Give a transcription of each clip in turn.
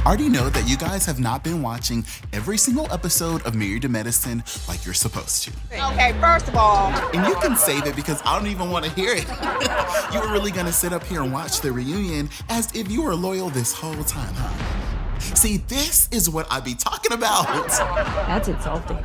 I already know that you guys have not been watching every single episode of Married to Medicine like you're supposed to. Okay, first of all. And you can save it because I don't even want to hear it. You were really gonna sit up here and watch the reunion as if you were loyal this whole time, huh? See, this is what I be talking about. That's insulting.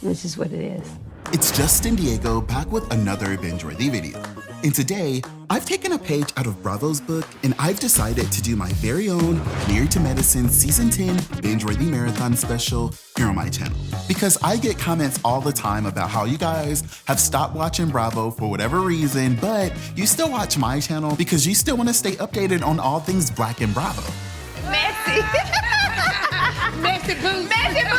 This is what it is. It's Justin Diego back with another binge-worthy video. And today, I've taken a page out of Bravo's book and I've decided to do my very own Married to Medicine Season 10 binge-worthy marathon special here on my channel. Because I get comments all the time about how you guys have stopped watching Bravo for whatever reason, but you still watch my channel because you still want to stay updated on all things Black and Bravo. Messy. Messy boo. Messy boo.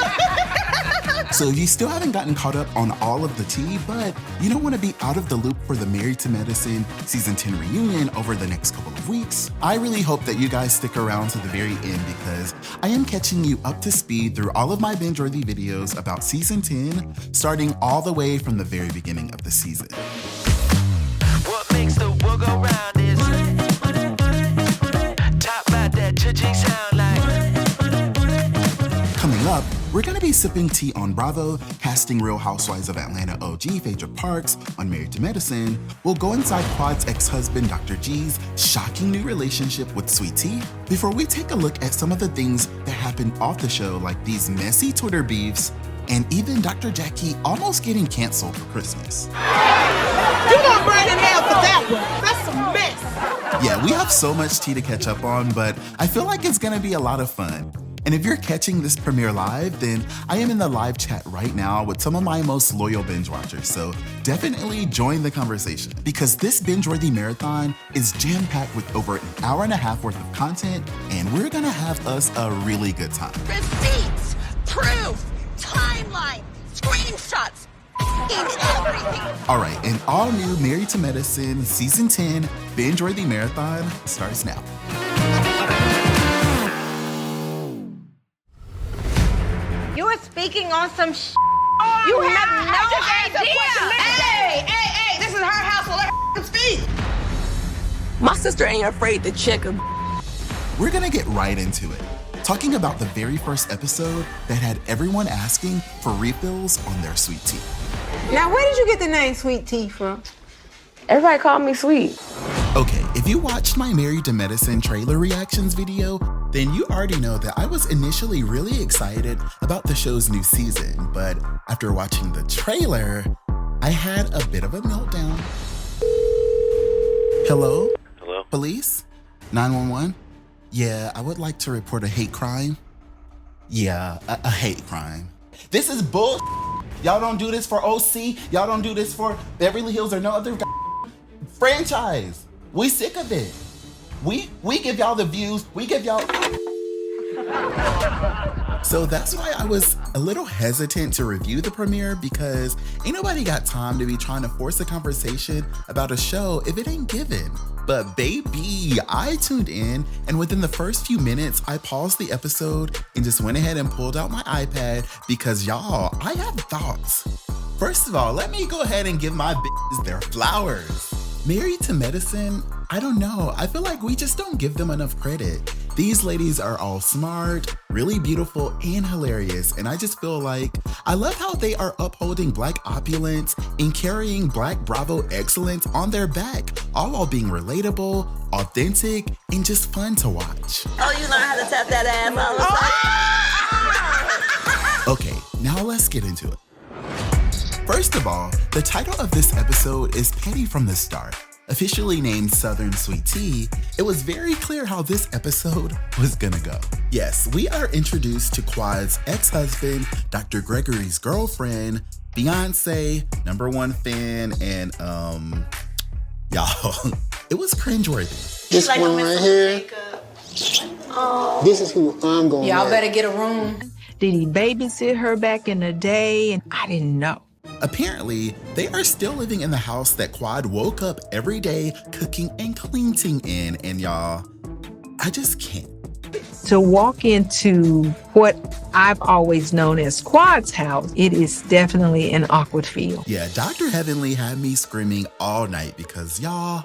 So you still haven't gotten caught up on all of the tea, but you don't want to be out of the loop for the Married to Medicine Season 10 reunion over the next couple of weeks, I really hope that you guys stick around to the very end because I am catching you up to speed through all of my binge-worthy videos about Season 10, starting all the way from the very beginning of the season. What makes the world go round is talk about that cha-ching sound like. Coming up, we're gonna be sipping tea on Bravo, casting Real Housewives of Atlanta OG Phaedra Parks on Married to Medicine. We'll go inside Quad's ex-husband Dr. G's shocking new relationship with Sweet Tea before we take a look at some of the things that happened off the show, like these messy Twitter beefs and even Dr. Jackie almost getting canceled for Christmas. You gonna burn in hell for that one. That's a mess. Yeah, we have so much tea to catch up on, but I feel like it's gonna be a lot of fun. And if you're catching this premiere live, then I am in the live chat right now with some of my most loyal binge watchers, so definitely join the conversation because this binge-worthy marathon is jam-packed with over an hour and a half worth of content, and we're gonna have us a really good time. Receipts, proof, timeline, screenshots, everything. All right, an all-new Married to Medicine Season 10 binge-worthy marathon starts now. You are speaking on some you have no idea. Hey, this is her house, so let her speak. My sister ain't afraid to check him. We're gonna get right into it, talking about the very first episode that had everyone asking for refills on their sweet tea. Now, where did you get the name Sweet Tea from? Everybody call me sweet. Okay, if you watched my Married to Medicine trailer reactions video, then you already know that I was initially really excited about the show's new season, but after watching the trailer, I had a bit of a meltdown. Hello? Hello? Police? 911? Yeah, I would like to report a hate crime. Yeah, a hate crime. This is bull. Y'all don't do this for OC. Y'all don't do this for Beverly Hills or no other franchise. We sick of it. We give y'all the views. We give y'all. So that's why I was a little hesitant to review the premiere because ain't nobody got time to be trying to force a conversation about a show if it ain't given. But baby, I tuned in and within the first few minutes, I paused the episode and just went ahead and pulled out my iPad because y'all, I have thoughts. First of all, let me go ahead and give my bitches their flowers. Married to Medicine, I don't know. I feel like we just don't give them enough credit. These ladies are all smart, really beautiful, and hilarious. And I just feel like I love how they are upholding Black opulence and carrying Black Bravo excellence on their back, all while being relatable, authentic, and just fun to watch. Oh, you learn how to tap that ass all the time. Okay, now let's get into it. First of all, the title of this episode is Petty from the Start. Officially named Southern Sweet Tea, it was very clear how this episode was gonna go. Yes, we are introduced to Quad's ex-husband, Dr. Gregory's girlfriend, Beyonce, #1 fan, and y'all, it was cringeworthy. This one right here, this is who I'm going Y'all with. better get a room. Did he babysit her back in the day? And I didn't know. Apparently, they are still living in the house that Quad woke up every day cooking and cleaning in, and y'all, I just can't. To walk into what I've always known as Quad's house, it is definitely an awkward feel. Yeah, Dr. Heavenly had me screaming all night because y'all,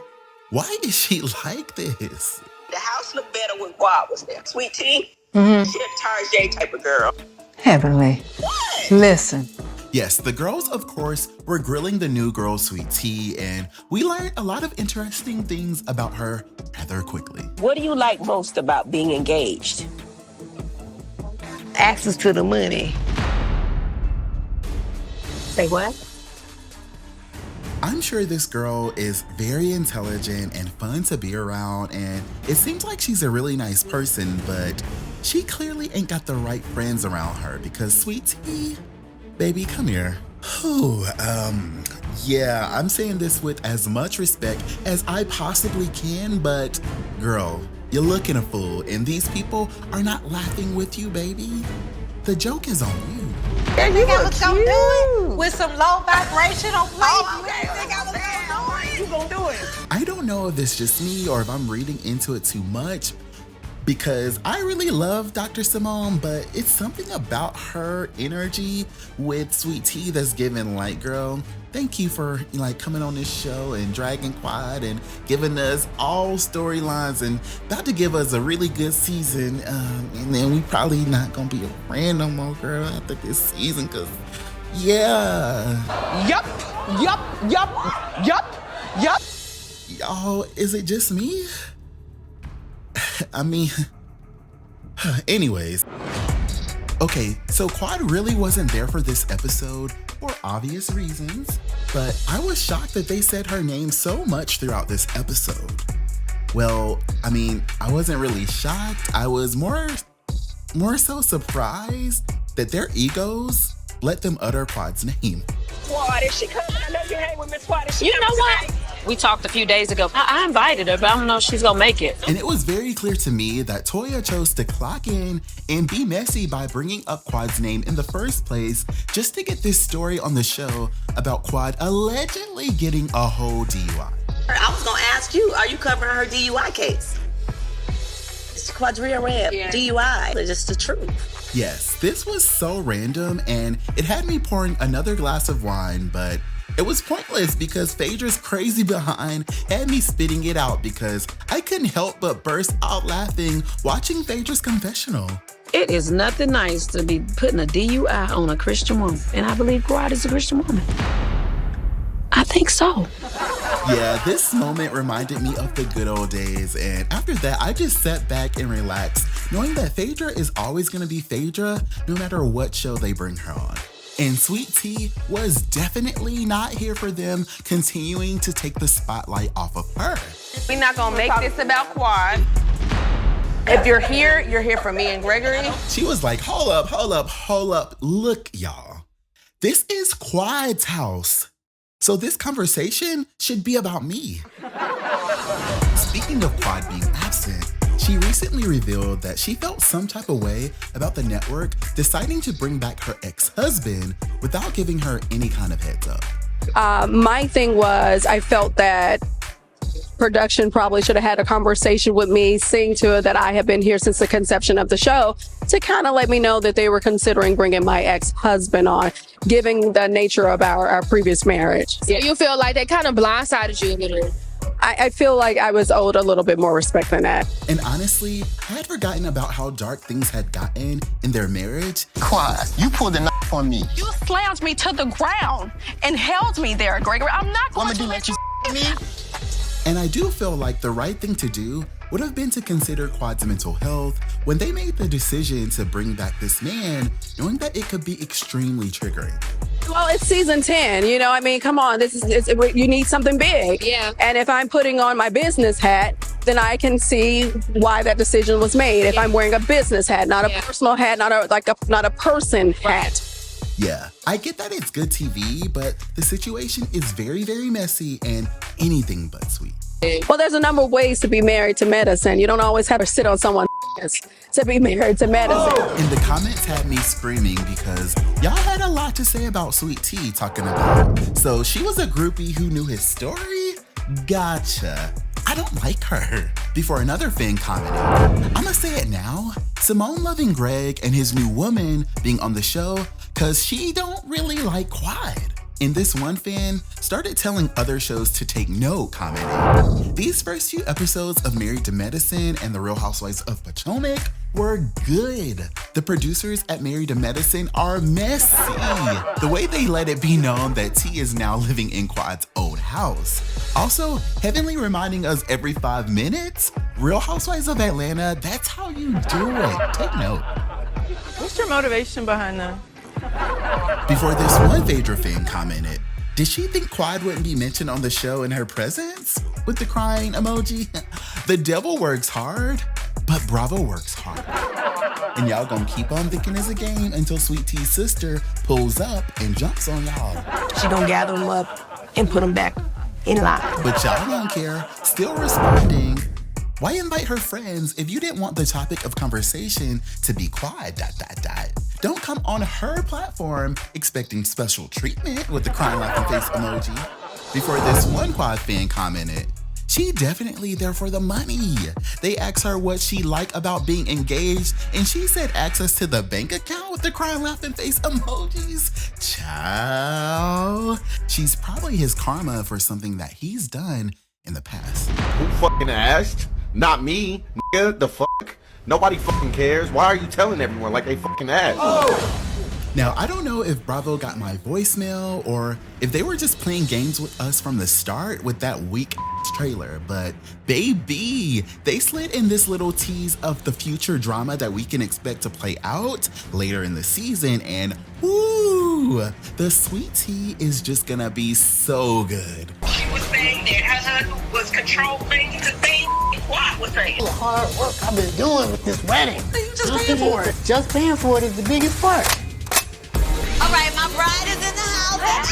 why is she like this? The house look better better when Quad was there. Sweet Tea, she a Tarjay type of girl. Heavenly. What? Listen. Yes, the girls, of course, were grilling the new girl, Sweet Tea, and we learned a lot of interesting things about her rather quickly. What do you like most about being engaged? Access to the money. Say what? I'm sure this girl is very intelligent and fun to be around, and it seems like she's a really nice person, but she clearly ain't got the right friends around her because Sweet Tea, baby, come here. Yeah, I'm saying this with as much respect as I possibly can, but girl, you're looking a fool, and these people are not laughing with you, baby. The joke is on you. Yeah, you look cute. With some low vibration on play. Oh, okay. Think I was gonna do it. You gonna do it? I don't know if it's just me or if I'm reading into it too much, because I really love Dr. Simone, but it's something about her energy with Sweet Tea that's giving like, girl, thank you for coming on this show and dragging Quad and giving us all storylines and about to give us a really good season. And then we probably not gonna be a friend no more, girl, after this season, cause yeah. Yup. Y'all, is it just me? I mean, anyways. Okay, so Quad really wasn't there for this episode for obvious reasons, but I was shocked that they said her name so much throughout this episode. Well, I mean, I wasn't really shocked. I was more so surprised that their egos let them utter Quad's name. Quad, is she coming? I know you hang with Miss Quad. Is she You know coming what? tonight? We talked a few days ago. I invited her, but I don't know if she's gonna make it. And it was very clear to me that Toya chose to clock in and be messy by bringing up Quad's name in the first place just to get this story on the show about Quad allegedly getting a whole DUI. I was gonna ask you, are you covering her DUI case? It's Quadria Webb, DUI. It's just the truth. Yes, this was so random and it had me pouring another glass of wine, but it was pointless because Phaedra's crazy behind had me spitting it out because I couldn't help but burst out laughing watching Phaedra's confessional. It is nothing nice to be putting a DUI on a Christian woman, and I believe Quad is a Christian woman. I think so. Yeah, this moment reminded me of the good old days, and after that, I just sat back and relaxed, knowing that Phaedra is always gonna be Phaedra no matter what show they bring her on. And Sweet Tea was definitely not here for them continuing to take the spotlight off of her. We're not gonna make this about Quad. If you're here for me and Gregory. She was like, hold up. Look, y'all. This is Quad's house. So this conversation should be about me. Speaking of Quad being absent, she recently revealed that she felt some type of way about the network deciding to bring back her ex-husband without giving her any kind of heads up. My thing was, I felt that production probably should have had a conversation with me, seeing to it that I have been here since the conception of the show, to kind of let me know that they were considering bringing my ex-husband on, given the nature of our previous marriage. So you feel like they kind of blindsided you a little? I feel like I was owed a little bit more respect than that. And honestly, I had forgotten about how dark things had gotten in their marriage. Quad, you pulled the knife on me. You slammed me to the ground and held me there, Gregory. I'm not going to let you me. And I do feel like the right thing to do would have been to consider Quad's mental health when they made the decision to bring back this man, knowing that it could be extremely triggering. Well, it's season 10, you know, I mean, come on, you need something big. Yeah. And if I'm putting on my business hat, then I can see why that decision was made. If I'm wearing a business hat, not a personal hat, not a person hat. Yeah, I get that it's good TV, but the situation is very, very messy and anything but sweet. Well, there's a number of ways to be married to medicine. You don't always have to sit on someone's ass to be married to medicine. And the comments had me screaming because y'all had a lot to say about Sweet Tea talking about. So she was a groupie who knew his story? Gotcha. I don't like her. Before another fan commented, I'ma say it now, Simone loving Greg and his new woman being on the show cause she don't really like Quad. And this one fan started telling other shows to take note, commenting, "These first few episodes of Married to Medicine and The Real Housewives of Potomac were good. The producers at Married to Medicine are messy. The way they let it be known that T is now living in Quad's old house. Also, Heavenly reminding us every 5 minutes, Real Housewives of Atlanta, that's how you do it. Take note." What's your motivation behind that? Before this one Phaedra fan commented, "Did she think Quad wouldn't be mentioned on the show in her presence?" With the crying emoji. The devil works hard, but Bravo works hard. And y'all gonna keep on thinking it's a game until Sweet T's sister pulls up and jumps on y'all. She gonna gather them up and put them back in line. But y'all don't care, still responding. Why invite her friends if you didn't want the topic of conversation to be Quad, ... Don't come on her platform expecting special treatment with the crying laughing face emoji. Before this one Quad fan commented, "She definitely there for the money. They asked her what she liked about being engaged, and she said access to the bank account with the crying laughing face emojis. Ciao. She's probably his karma for something that he's done in the past." Who fucking asked? Not me, nigga. The fuck? Nobody fucking cares. Why are you telling everyone like they fucking asked? Oh. Now, I don't know if Bravo got my voicemail or if they were just playing games with us from the start with that weak trailer, but baby, they slid in this little tease of the future drama that we can expect to play out later in the season, and woo, the sweet tea is just gonna be so good. She was saying that her husband was controlling the thing. What was saying? The hard work I've been doing with this wedding. You just paying for it. Just paying for it is the biggest part. All right, my bride is in the house.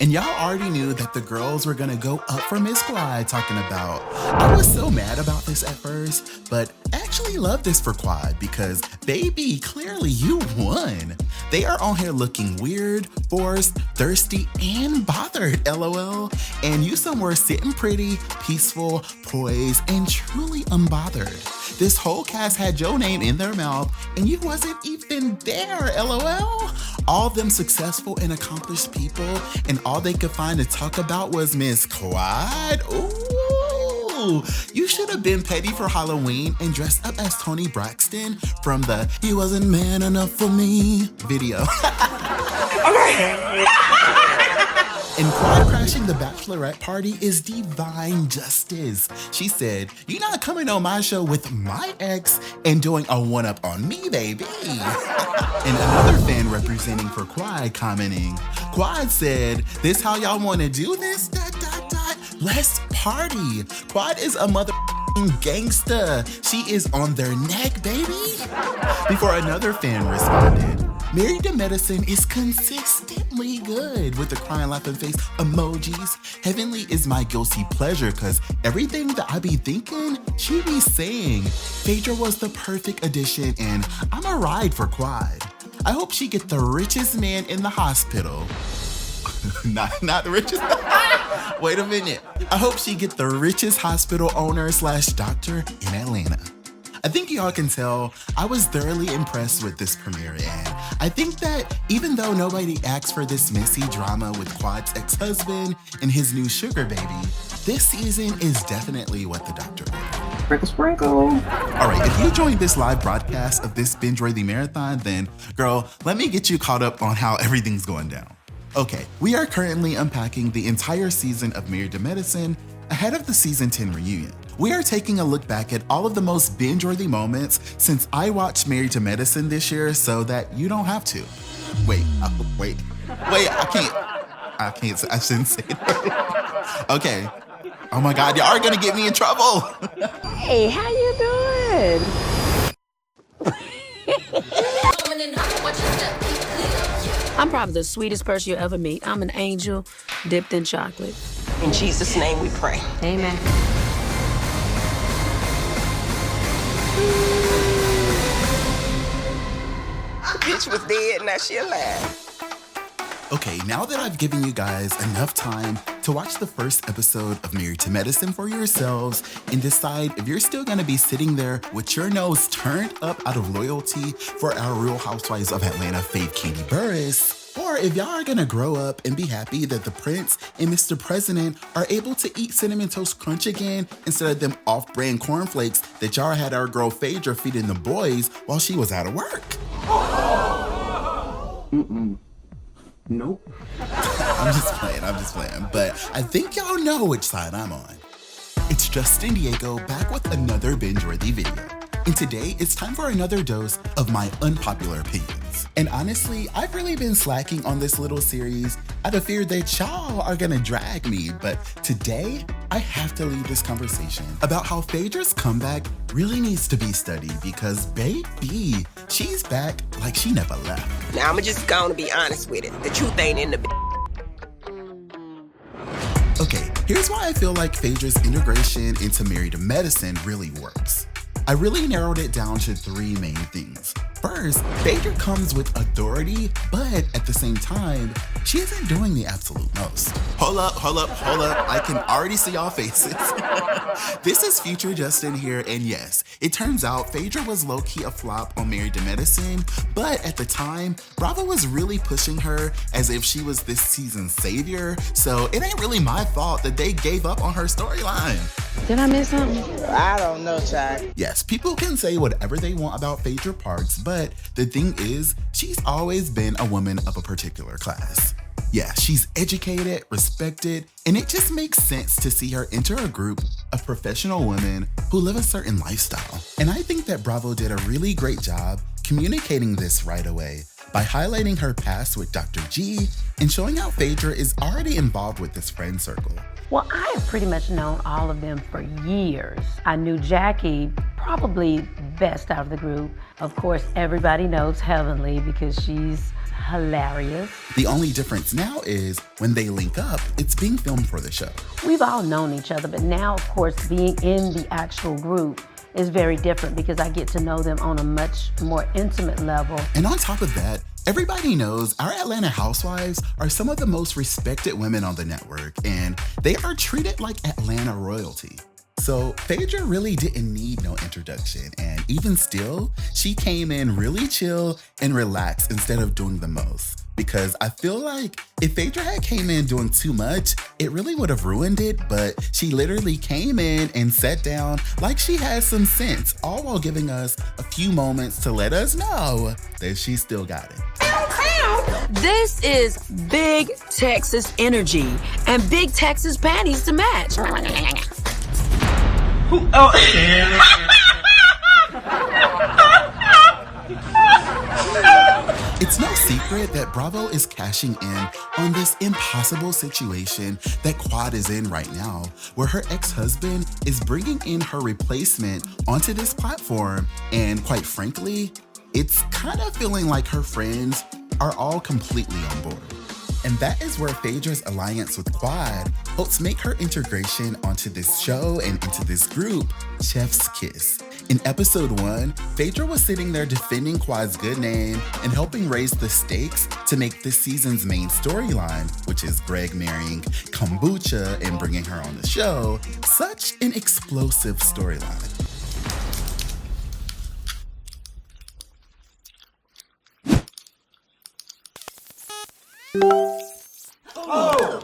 And y'all already knew that the girls were gonna go up for Miss Quad talking about, I was so mad about this at first, but I actually love this for Quad because baby, clearly you won. They are on here looking weird, forced, thirsty, and bothered, LOL. And you somewhere sitting pretty, peaceful, poised, and truly unbothered. This whole cast had your name in their mouth and you wasn't even there, LOL. All them successful and accomplished people, and all they could find to talk about was Miss Quad. Ooh, you should have been petty for Halloween and dressed up as Toni Braxton from the "He Wasn't Man Enough for Me" video. And Quad crashing the bachelorette party is divine justice. She said, "You're not coming on my show with my ex and doing a one-up on me, baby." And another fan representing for Quad commenting, Quad said, "This how y'all want to do this? ... Let's party." Quad is a mother gangsta. She is on their neck, baby. Before another fan responded, "Married to Medicine is consistently good," with the crying laughing face emojis. Heavenly is my guilty pleasure because everything that I be thinking, she be saying. Phaedra was the perfect addition and I'm a ride for Quad. I hope she get the richest man in the hospital. not the richest. Wait a minute. I hope she get the richest hospital owner / doctor in Atlanta. I think y'all can tell I was thoroughly impressed with this premiere, and I think that even though nobody asked for this messy drama with Quad's ex-husband and his new sugar baby, this season is definitely what the doctor ordered. Sprinkle, sprinkle. All right, if you joined this live broadcast of this binge-worthy marathon, then girl, let me get you caught up on how everything's going down. Okay, we are currently unpacking the entire season of Married to Medicine ahead of the season 10 reunion. We are taking a look back at all of the most binge-worthy moments since I watched Married to Medicine this year so that you don't have to. Wait, I shouldn't say that. Okay. Oh my God, y'all are gonna get me in trouble. Hey, how you doing? I'm probably the sweetest person you'll ever meet. I'm an angel dipped in chocolate. In Jesus' name we pray. Amen. Bitch was dead, now she alive. Okay, now that I've given you guys enough time to watch the first episode of Married to Medicine for yourselves and decide if you're still gonna be sitting there with your nose turned up out of loyalty for our Real Housewives of Atlanta fave Kandi Burruss, or if y'all are gonna grow up and be happy that the Prince and Mr. President are able to eat Cinnamon Toast Crunch again instead of them off-brand cornflakes that y'all had our girl Phaedra feeding the boys while she was out of work. Nope. I'm just playing. But I think y'all know which side I'm on. It's Justin Diego back with another binge-worthy video. And today, it's time for another dose of my unpopular opinions. And honestly, I've really been slacking on this little series out of fear that y'all are gonna drag me. But today, I have to lead this conversation about how Phaedra's comeback really needs to be studied because baby, she's back like she never left. Now, I'm just gonna be honest with it. The truth ain't in the Okay, here's why I feel like Phaedra's integration into Married to Medicine really works. I really narrowed it down to 3 main things. First, Phaedra comes with authority, but at the same time, she isn't doing the absolute most. Hold up. I can already see y'all faces. This is future Justin here, and yes, it turns out Phaedra was low-key a flop on Married to Medicine, but at the time, Bravo was really pushing her as if she was this season's savior, so it ain't really my fault that they gave up on her storyline. Did I miss something? I don't know, Chad. Yes, people can say whatever they want about Phaedra Parks, but the thing is, she's always been a woman of a particular class. Yeah, she's educated, respected, and it just makes sense to see her enter a group of professional women who live a certain lifestyle. And I think that Bravo did a really great job communicating this right away by highlighting her past with Dr. G and showing how Phaedra is already involved with this friend circle. Well, I have pretty much known all of them for years. I knew Jackie probably best out of the group. Of course, everybody knows Heavenly because she's hilarious. The only difference now is when they link up, it's being filmed for the show. We've all known each other, but now, of course, being in the actual group is very different because I get to know them on a much more intimate level. And on top of that, everybody knows our Atlanta housewives are some of the most respected women on the network, and they are treated like Atlanta royalty. So Phaedra really didn't need no introduction, and even still, she came in really chill and relaxed instead of doing the most. Because I feel like if Phaedra had came in doing too much, it really would have ruined it, but she literally came in and sat down like she had some sense, all while giving us a few moments to let us know that she still got it. This is big Texas energy and big Texas panties to match. It's no secret that Bravo is cashing in on this impossible situation that Quad is in right now, where her ex-husband is bringing in her replacement onto this platform, and quite frankly, it's kind of feeling like her friends are all completely on board. And that is where Phaedra's alliance with Quad helps make her integration onto this show and into this group chef's kiss. In episode 1, Phaedra was sitting there defending Quad's good name and helping raise the stakes to make this season's main storyline, which is Greg marrying Kombucha and bringing her on the show, such an explosive storyline. Oh!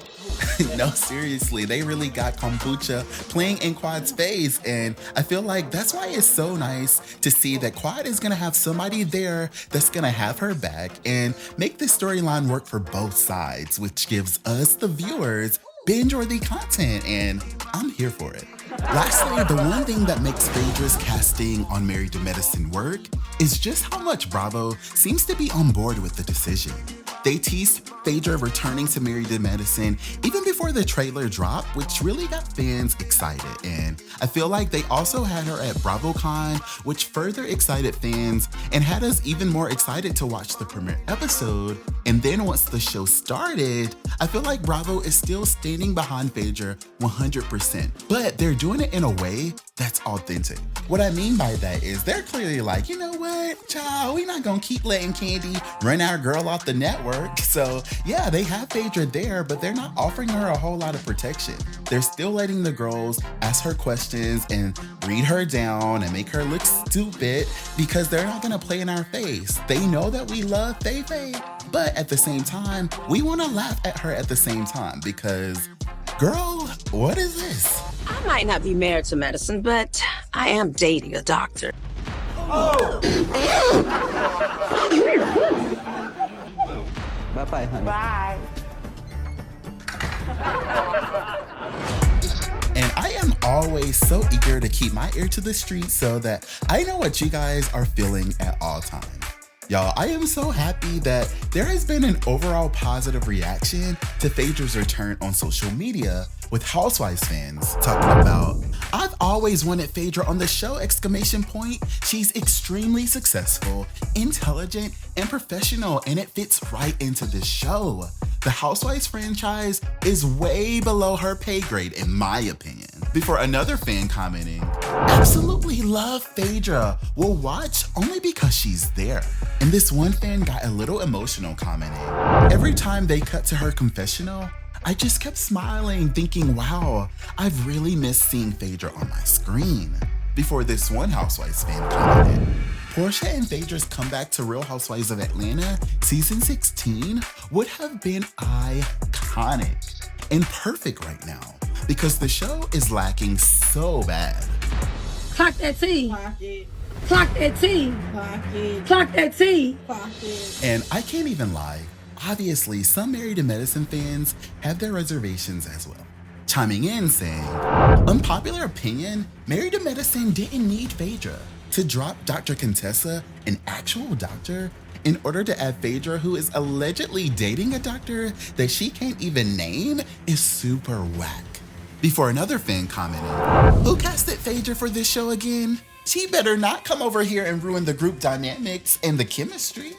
No, seriously, they really got kombucha playing in Quad's face, and I feel like that's why it's so nice to see that Quad is gonna have somebody there that's gonna have her back and make this storyline work for both sides, which gives us, the viewers, binge-worthy content, and I'm here for it. Lastly, the one thing that makes Phaedra's casting on Married to Medicine work is just how much Bravo seems to be on board with the decision. They teased Phaedra returning to Married to Medicine even before the trailer dropped, which really got fans excited. And I feel like they also had her at BravoCon, which further excited fans and had us even more excited to watch the premiere episode. And then once the show started, I feel like Bravo is still standing behind Phaedra 100%, but they're doing it in a way that's authentic. What I mean by that is they're clearly like, you know what? child, we not gonna keep letting Kandi run our girl off the network. So yeah, they have Phaedra there, but they're not offering her a whole lot of protection. They're still letting the girls ask her questions and read her down and make her look stupid because they're not gonna play in our face. They know that we love Faye, but at the same time, we wanna laugh at her at the same time because, girl, what is this? I might not be married to medicine, but I am dating a doctor. Oh. Bye-bye, honey. Bye. And I am always so eager to keep my ear to the street so that I know what you guys are feeling at all times. Y'all, I am so happy that there has been an overall positive reaction to Phaedra's return on social media, with Housewives fans talking about, "I've always wanted Phaedra on the show, ! She's extremely successful, intelligent, and professional, and it fits right into this show. The Housewives franchise is way below her pay grade, in my opinion." Before another fan commenting, "Absolutely love Phaedra. We'll watch only because she's there." And this one fan got a little emotional commenting, "Every time they cut to her confessional, I just kept smiling, thinking, wow, I've really missed seeing Phaedra on my screen." Before this one Housewives fan commented, "Portia and Phaedra's comeback to Real Housewives of Atlanta season 16 would have been iconic and perfect right now because the show is lacking so bad." Clock that T. Clock it. Clock that T. Clock it. Clock that T. Clock it. And I can't even lie. Obviously, some Married to Medicine fans have their reservations as well. Chiming in saying, "Unpopular opinion, Married to Medicine didn't need Phaedra. To drop Dr. Contessa, an actual doctor, in order to add Phaedra, who is allegedly dating a doctor that she can't even name, is super whack." Before another fan commented, "Who casted Phaedra for this show again? She better not come over here and ruin the group dynamics and the chemistry."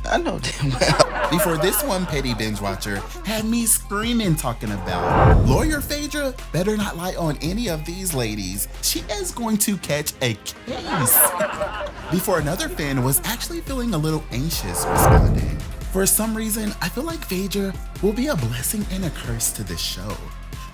I know damn well. Before this one petty binge watcher had me screaming talking about, "Lawyer Phaedra better not lie on any of these ladies. She is going to catch a case." Before another fan was actually feeling a little anxious responding, "For some reason, I feel like Phaedra will be a blessing and a curse to this show.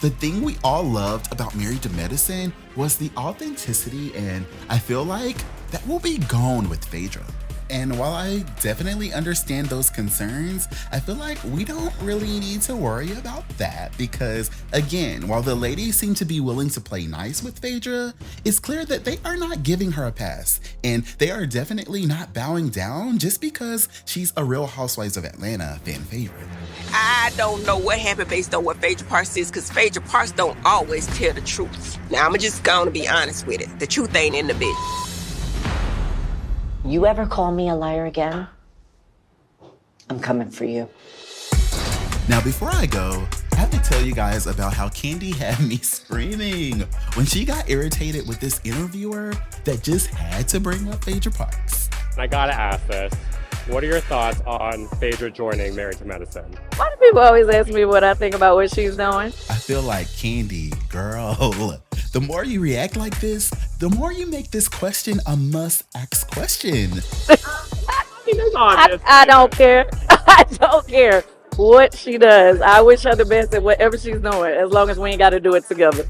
The thing we all loved about Married to Medicine was the authenticity, and I feel like that will be gone with Phaedra." And while I definitely understand those concerns, I feel like we don't really need to worry about that because, again, while the ladies seem to be willing to play nice with Phaedra, it's clear that they are not giving her a pass, and they are definitely not bowing down just because she's a Real Housewives of Atlanta fan favorite. I don't know what happened based on what Phaedra Parks is, because Phaedra Parks don't always tell the truth. Now, I'm just gonna be honest with it. The truth ain't in the bit. You ever call me a liar again? I'm coming for you. Now, before I go, I have to tell you guys about how Kandi had me screaming when she got irritated with this interviewer that just had to bring up Phaedra Parks. I gotta ask this. What are your thoughts on Phaedra joining Married to Medicine? Why do people always ask me what I think about what she's doing? I feel like, Kandi, girl, the more you react like this, the more you make this question a must-ask question. I don't care. I don't care what she does. I wish her the best at whatever she's doing, as long as we ain't got to do it together.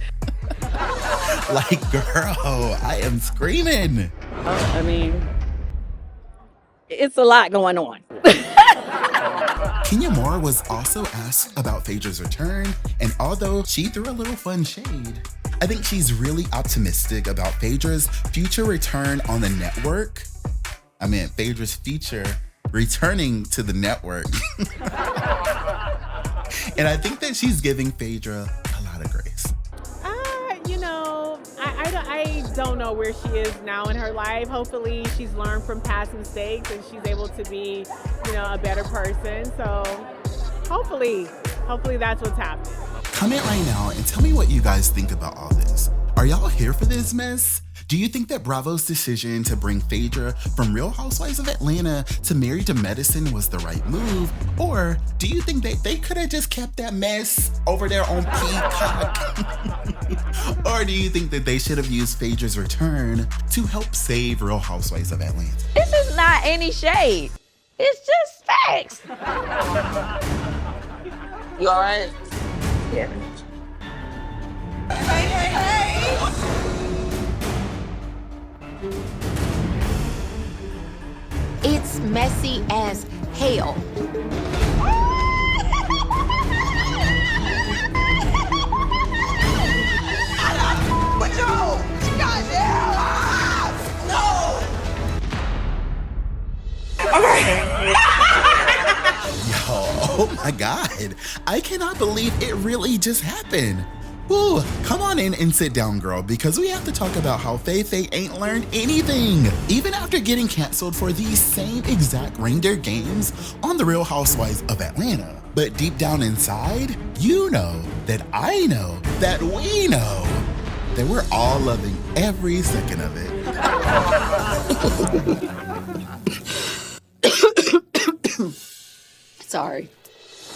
Like, girl, I am screaming. I mean, it's a lot going on. Kenya Moore was also asked about Phaedra's return, and although she threw a little fun shade, I think she's really optimistic about Phaedra's future return on the network. I mean, Phaedra's future returning to the network. And I think that she's giving Phaedra a lot of grace. I don't know where she is now in her life. Hopefully she's learned from past mistakes and she's able to be, a better person. So hopefully that's what's happening. Comment right now and tell me what you guys think about all this. Are y'all here for this mess? Do you think that Bravo's decision to bring Phaedra from Real Housewives of Atlanta to Married to Medicine was the right move? Or do you think that they could have just kept that mess over there on Peacock? Or do you think that they should have used Phaedra's return to help save Real Housewives of Atlanta? This is not any shade. It's just facts. You all right? Yeah. It's messy as hell. But yo, guys, no. Yo, oh my God. I cannot believe it really just happened. Ooh, come on in and sit down, girl, because we have to talk about how Faye ain't learned anything, even after getting canceled for these same exact reindeer games on The Real Housewives of Atlanta. But deep down inside, you know that I know that we know that we're all loving every second of it. Sorry.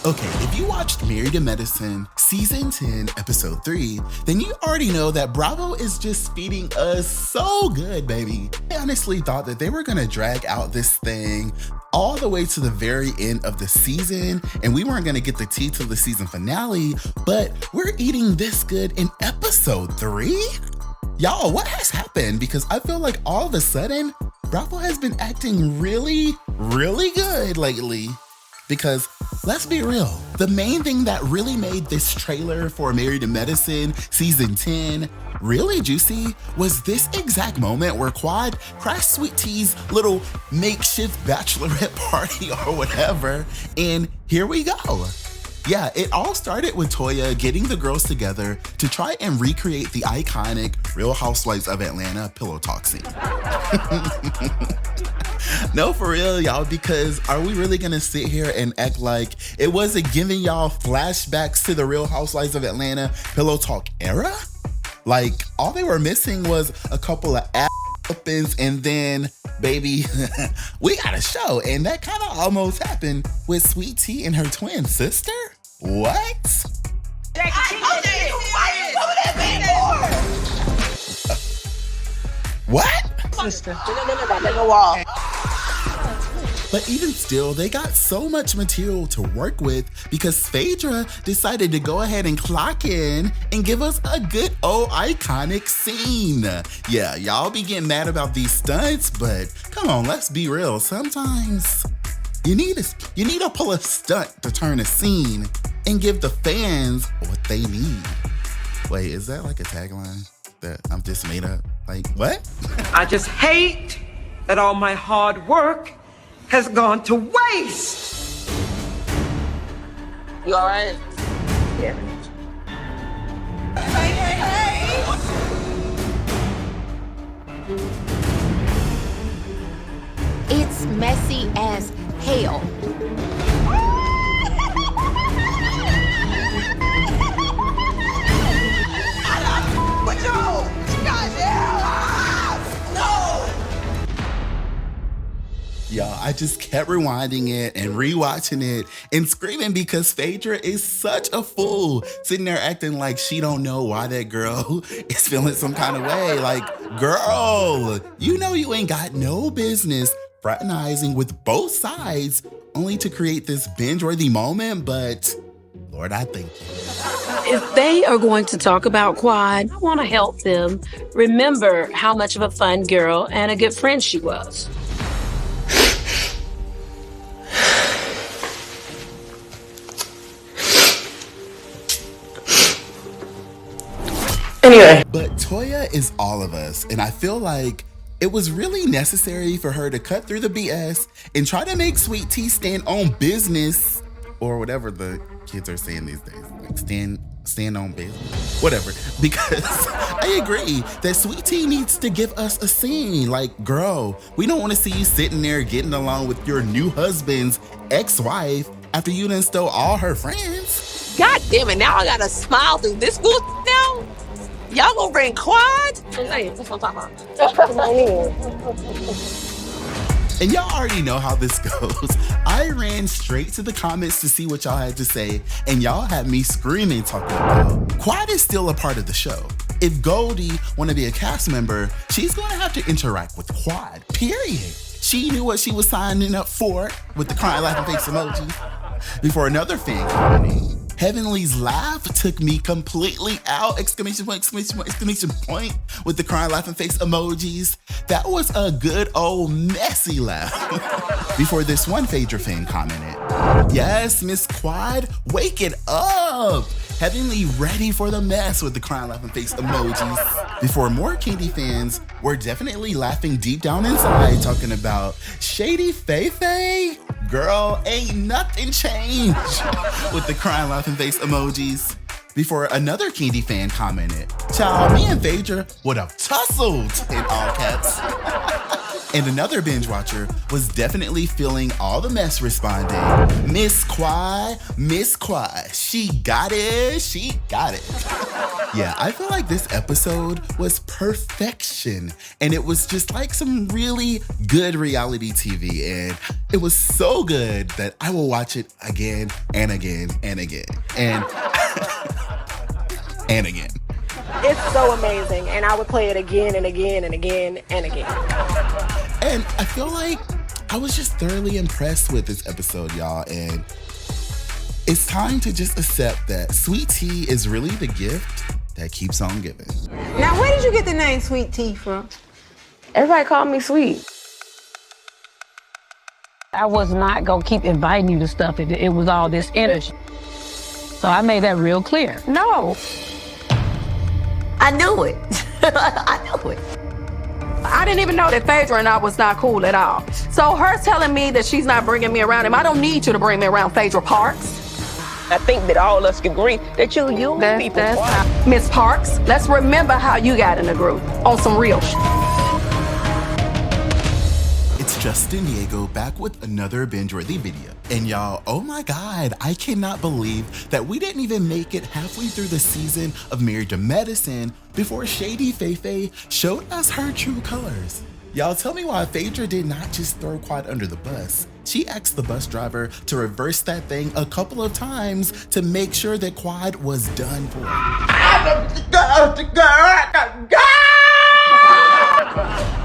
Okay, if you watched Married to Medicine Season 10, Episode 3, then you already know that Bravo is just feeding us so good, baby. I honestly thought that they were gonna drag out this thing all the way to the very end of the season, and we weren't gonna get the tea till the season finale, but we're eating this good in Episode 3? Y'all, what has happened? Because I feel like all of a sudden, Bravo has been acting really, really good lately. Because let's be real, the main thing that really made this trailer for Married to Medicine Season 10 really juicy was this exact moment where Quad crashed Sweet Tea's little makeshift bachelorette party or whatever, and here we go. Yeah, it all started with Toya getting the girls together to try and recreate the iconic Real Housewives of Atlanta pillow talk scene. No, for real, y'all, because are we really gonna sit here and act like it wasn't giving y'all flashbacks to the Real Housewives of Atlanta pillow talk era? Like, all they were missing was a couple of ass opens and then, baby, we got a show. And that kind of almost happened with Sweet Tea and her twin sister? What? What? Sister. No. But even still, they got so much material to work with because Phaedra decided to go ahead and clock in and give us a good old iconic scene. Yeah, y'all be getting mad about these stunts, but come on, let's be real. Sometimes you need to pull a stunt to turn a scene and give the fans what they need. Wait, is that like a tagline that I'm just made up? Like, what? I just hate that all my hard work has gone to waste. You all right? Yeah. It's messy as hell. But yo, guys, no. Y'all, I just kept rewinding it and rewatching it and screaming because Phaedra is such a fool, sitting there acting like she don't know why that girl is feeling some kind of way. Like, girl, you know you ain't got no business fraternizing with both sides only to create this binge-worthy moment, but Lord, I thank you. If they are going to talk about Quad, I want to help them remember how much of a fun girl and a good friend she was. Anyway. But Toya is all of us, and I feel like it was really necessary for her to cut through the BS and try to make Sweet Tea stand on business, or whatever the kids are saying these days, like stand on business, whatever. Because I agree that Sweet Tea needs to give us a scene. Like, girl, we don't want to see you sitting there getting along with your new husband's ex-wife after you done stole all her friends. God damn it, now I gotta smile through this bull now? Y'all gonna bring Quad? And y'all already know how this goes. I ran straight to the comments to see what y'all had to say, and y'all had me screaming talking about Quad is still a part of the show. If Goldie want to be a cast member, she's going to have to interact with Quad, period. She knew what she was signing up for with the crying laughing face emoji. Before another fan commenting, Heavenly's laugh took me completely out! Exclamation point, exclamation point, exclamation point, with the crying laughing face emojis. That was a good old messy laugh. Before this one Phaedra fan commented, yes, Miss Quad, wake it up! Heavenly ready for the mess with the crying laughing face emojis. Before more Candy fans were definitely laughing deep down inside, talking about Shady Faye? Girl, ain't nothing changed with the crying laughing face emojis. Before another Candy fan commented, child, me and Phaedra would have tussled in all caps. And another binge watcher was definitely feeling all the mess, responding, Miss Quad, she got it. Yeah, I feel like this episode was perfection, and it was just like some really good reality TV, and it was so good that I will watch it again and again and again and and again. It's so amazing, and I would play it again and again and again and again. And I feel like I was just thoroughly impressed with this episode, y'all. And it's time to just accept that sweet tea is really the gift that keeps on giving. Now, where did you get the name Sweet Tea from? Everybody called me sweet. I was not going to keep inviting you to stuff if it was all this energy. So I made that real clear. No. I knew it. I knew it. I didn't even know that Phaedra and I was not cool at all. So her telling me that she's not bringing me around him, I don't need you to bring me around Phaedra Parks. I think that all of us can agree that you people. Miss Parks, let's remember how you got in the group on some real shit. It's Justin Diego back with another binge-worthy video. And y'all, oh my God, I cannot believe that we didn't even make it halfway through the season of Married to Medicine before Shady Faye showed us her true colors. Y'all, tell me why Phaedra did not just throw Quad under the bus. She asked the bus driver to reverse that thing a couple of times to make sure that Quad was done for.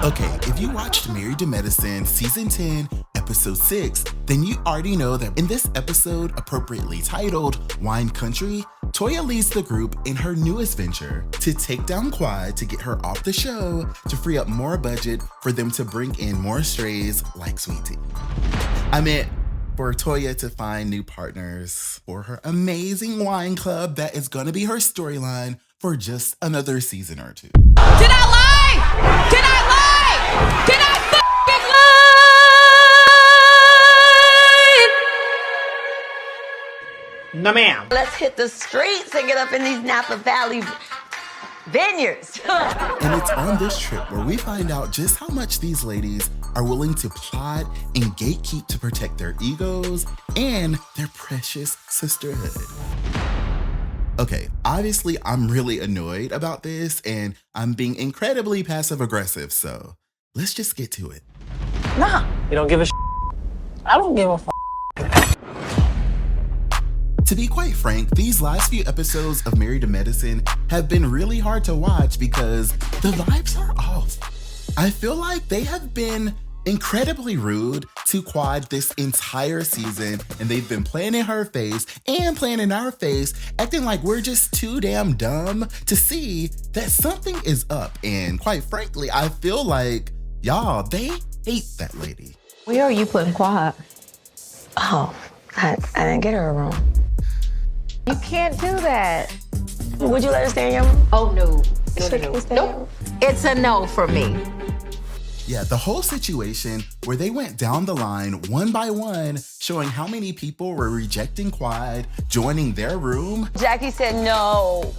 Okay, if you watched Married to Medicine Season 10, Episode 6, then you already know that in this episode, appropriately titled Wine Country, Toya leads the group in her newest venture to take down Quad to get her off the show to free up more budget for them to bring in more strays like Sweet Tea. I meant for Toya to find new partners for her amazing wine club that is gonna be her storyline for just another season or two. Did I lie? Did I lie? Did I fucking lie? No, ma'am. Let's hit the streets and get up in these Napa Valley vineyards. And it's on this trip where we find out just how much these ladies are willing to plot and gatekeep to protect their egos and their precious sisterhood. Okay, obviously I'm really annoyed about this and I'm being incredibly passive aggressive, so let's just get to it. Nah. You don't give a I don't give a f. To be quite frank, these last few episodes of Married to Medicine have been really hard to watch because the vibes are off. I feel like they have been incredibly rude to Quad this entire season, and they've been playing in her face and playing in our face, acting like we're just too damn dumb to see that something is up. And quite frankly, I feel like, y'all, they hate that lady. Where are you putting Quad? Oh, I didn't get her a room. You can't do that. Would you let her stay in your room? Oh, no. Nope. It's a no for me. Yeah, the whole situation where they went down the line one by one, showing how many people were rejecting Quad, joining their room. Jackie said no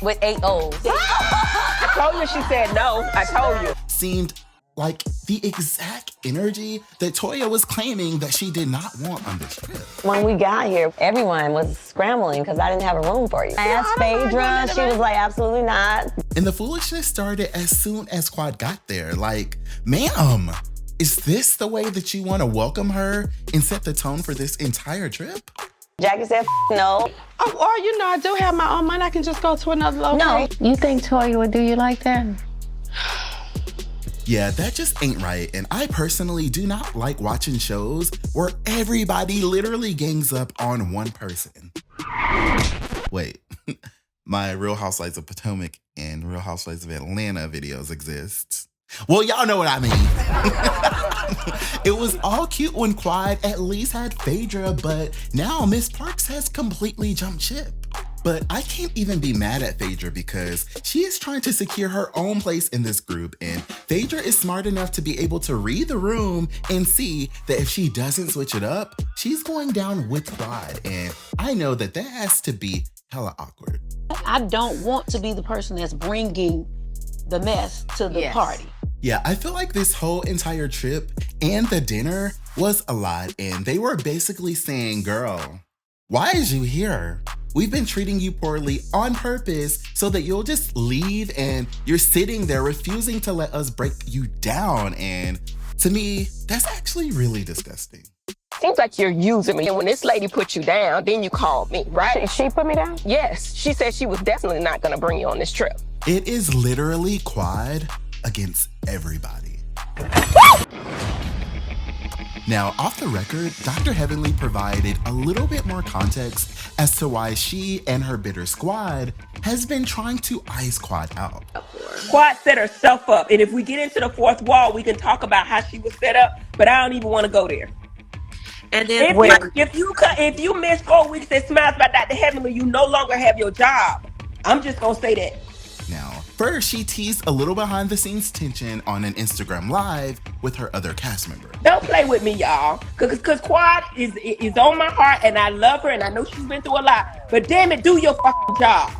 with 8 O's. I told you she said no. I told you. Seemed Like the exact energy that Toya was claiming that she did not want on this trip. When we got here, everyone was scrambling because I didn't have a room for you. I asked Phaedra, she was like, absolutely not. And the foolishness started as soon as Quad got there. Like, ma'am, is this the way that you want to welcome her and set the tone for this entire trip? Jackie said, no. Or, I do have my own money. I can just go to another location. No. You think Toya would do you like that? Yeah, that just ain't right. And I personally do not like watching shows where everybody literally gangs up on one person. Wait, my Real Housewives of Potomac and Real Housewives of Atlanta videos exist. Well, y'all know what I mean. It was all cute when Quad at least had Phaedra, but now Miss Parks has completely jumped ship. But I can't even be mad at Phaedra because she is trying to secure her own place in this group, and Phaedra is smart enough to be able to read the room and see that if she doesn't switch it up, she's going down with Quad, and I know that that has to be hella awkward. I don't want to be the person that's bringing the mess to the party. Yeah, I feel like this whole entire trip and the dinner was a lot, and they were basically saying, girl, why is you here? We've been treating you poorly on purpose so that you'll just leave, and you're sitting there refusing to let us break you down. And to me, that's actually really disgusting. Seems like you're using me. And when this lady put you down, then you called me, right? She put me down? Yes. She said she was definitely not going to bring you on this trip. It is literally Quad against everybody. Now, off the record, Dr. Heavenly provided a little bit more context as to why she and her bitter squad has been trying to ice Quad out. Quad set herself up, and if we get into the fourth wall, we can talk about how she was set up, but I don't even want to go there. And then if you miss 4 weeks at Smiles by Dr. Heavenly, you no longer have your job. I'm just going to say that. Now, first, she teased a little behind the scenes tension on an Instagram Live with her other cast member. Don't play with me, y'all, because Quad is on my heart, and I love her, and I know she's been through a lot, but damn it, do your fucking job.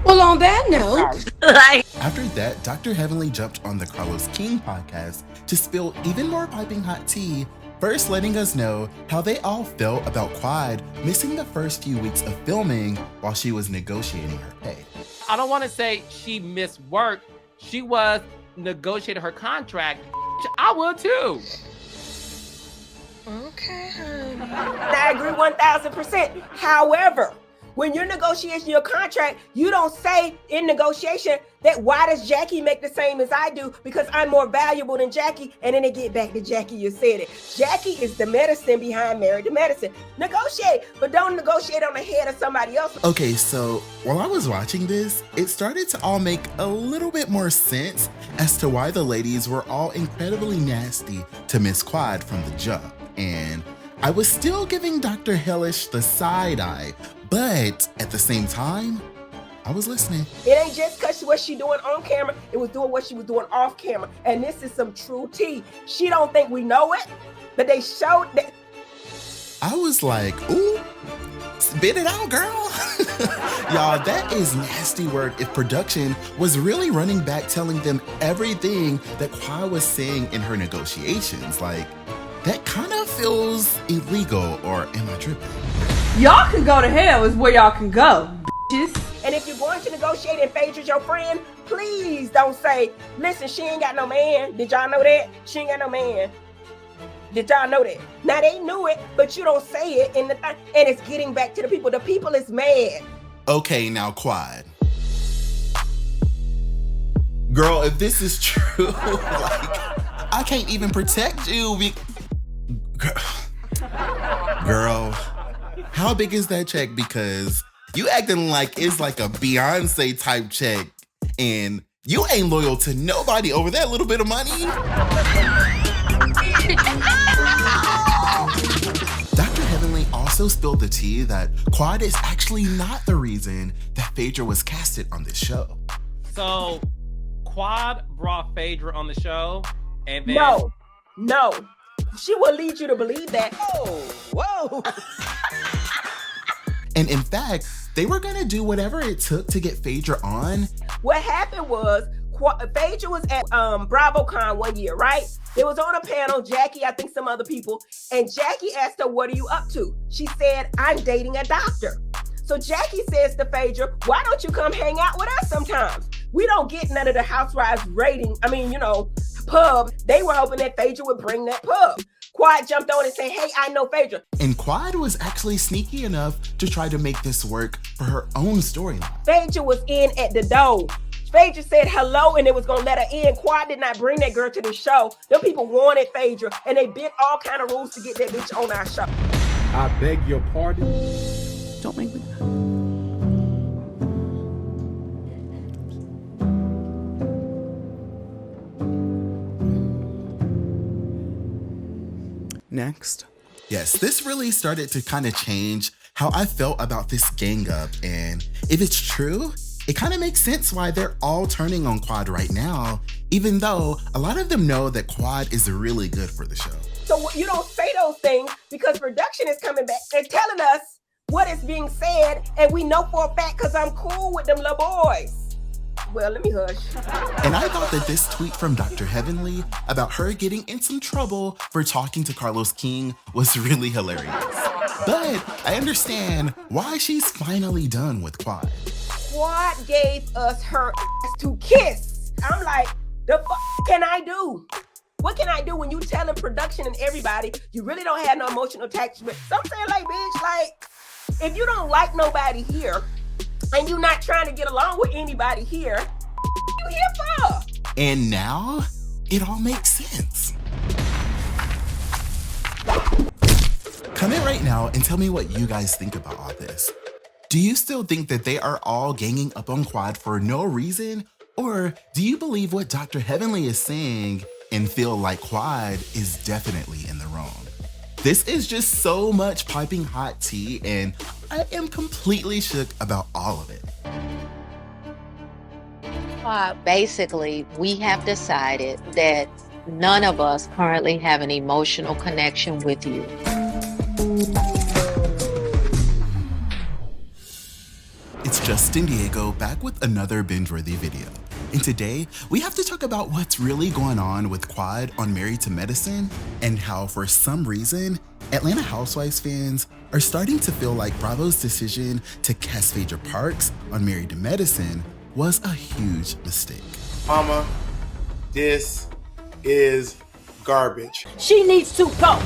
Well, on that note, After that, Dr. Heavenly jumped on the Carlos King podcast to spill even more piping hot tea, first letting us know how they all felt about Quad missing the first few weeks of filming while she was negotiating her pay. I don't want to say she missed work. She was negotiating her contract. I will too. Okay. I agree 1000%. However, when you're negotiating your contract, you don't say in negotiation that why does Jackie make the same as I do because I'm more valuable than Jackie, and then they get back to Jackie, you said it. Jackie is the medicine behind Married to Medicine. Negotiate, but don't negotiate on the head of somebody else. Okay, so while I was watching this, it started to all make a little bit more sense as to why the ladies were all incredibly nasty to Miss Quad from the jump. And I was still giving Dr. Hellish the side eye, but at the same time, I was listening. It ain't just because what she doing on camera, it was doing what she was doing off camera. And this is some true tea. She don't think we know it, but they showed that. I was like, ooh, spit it out, girl. Y'all, that is nasty work if production was really running back telling them everything that Quad was saying in her negotiations. Like, that kind of feels illegal, or am I tripping? y'all can go to hell is where y'all can go, bitches. And if you're going to negotiate and Phaedra's your friend, please don't say, listen, she ain't got no man. Did y'all know that? She ain't got no man. Did y'all know that? Now they knew it, but you don't say it in the and it's getting back to the people. The people is mad. Okay, now Quad. Girl, if this is true, like, I can't even protect you. Girl, how big is that check? Because you acting like it's like a Beyonce type check and you ain't loyal to nobody over that little bit of money. Dr. Heavenly also spilled the tea that Quad is actually not the reason that Phaedra was casted on this show. So Quad brought Phaedra on the show and then... No. She will lead you to believe that. Whoa. And in fact, they were gonna do whatever it took to get Phaedra on. What happened was Phaedra was at BravoCon one year, right? They was on a panel, Jackie, I think some other people, and Jackie asked her, what are you up to? She said, I'm dating a doctor. So Jackie says to Phaedra, why don't you come hang out with us sometimes? We don't get none of the housewives pub. They were hoping that Phaedra would bring that pub. Quad jumped on and said, hey, I know Phaedra. And Quad was actually sneaky enough to try to make this work for her own storyline. Phaedra was in at the door. Phaedra said hello and it was gonna let her in. Quad did not bring that girl to the show. Them people wanted Phaedra and they bent all kind of rules to get that bitch on our show. I beg your pardon? Don't make me. Next. Yes, this really started to kind of change how I felt about this gang up. And if it's true, it kind of makes sense why they're all turning on Quad right now, even though a lot of them know that Quad is really good for the show. So you don't say those things because production is coming back and telling us what is being said, and we know for a fact because I'm cool with them little boys. Well, let me hush. And I thought that this tweet from Dr. Heavenly about her getting in some trouble for talking to Carlos King was really hilarious. But I understand why she's finally done with Quad. Quad gave us her ass to kiss. I'm like, the fuck can I do? What can I do when you telling production and everybody you really don't have no emotional attachment? So I'm saying, like, bitch, like, if you don't like nobody here and you're not trying to get along with anybody here, you here for? And now it all makes sense. Comment right now and tell me what you guys think about all this. Do you still think that they are all ganging up on Quad for no reason? Or do you believe what Dr. Heavenly is saying and feel like Quad is definitely in the wrong? This is just so much piping hot tea, and I am completely shook about all of it. Basically, we have decided that none of us currently have an emotional connection with you. It's Justin Diego back with another binge-worthy video. And today, we have to talk about what's really going on with Quad on Married to Medicine and how, for some reason, Atlanta Housewives fans are starting to feel like Bravo's decision to cast Phaedra Parks on Married to Medicine was a huge mistake. Mama, this is garbage. She needs to go.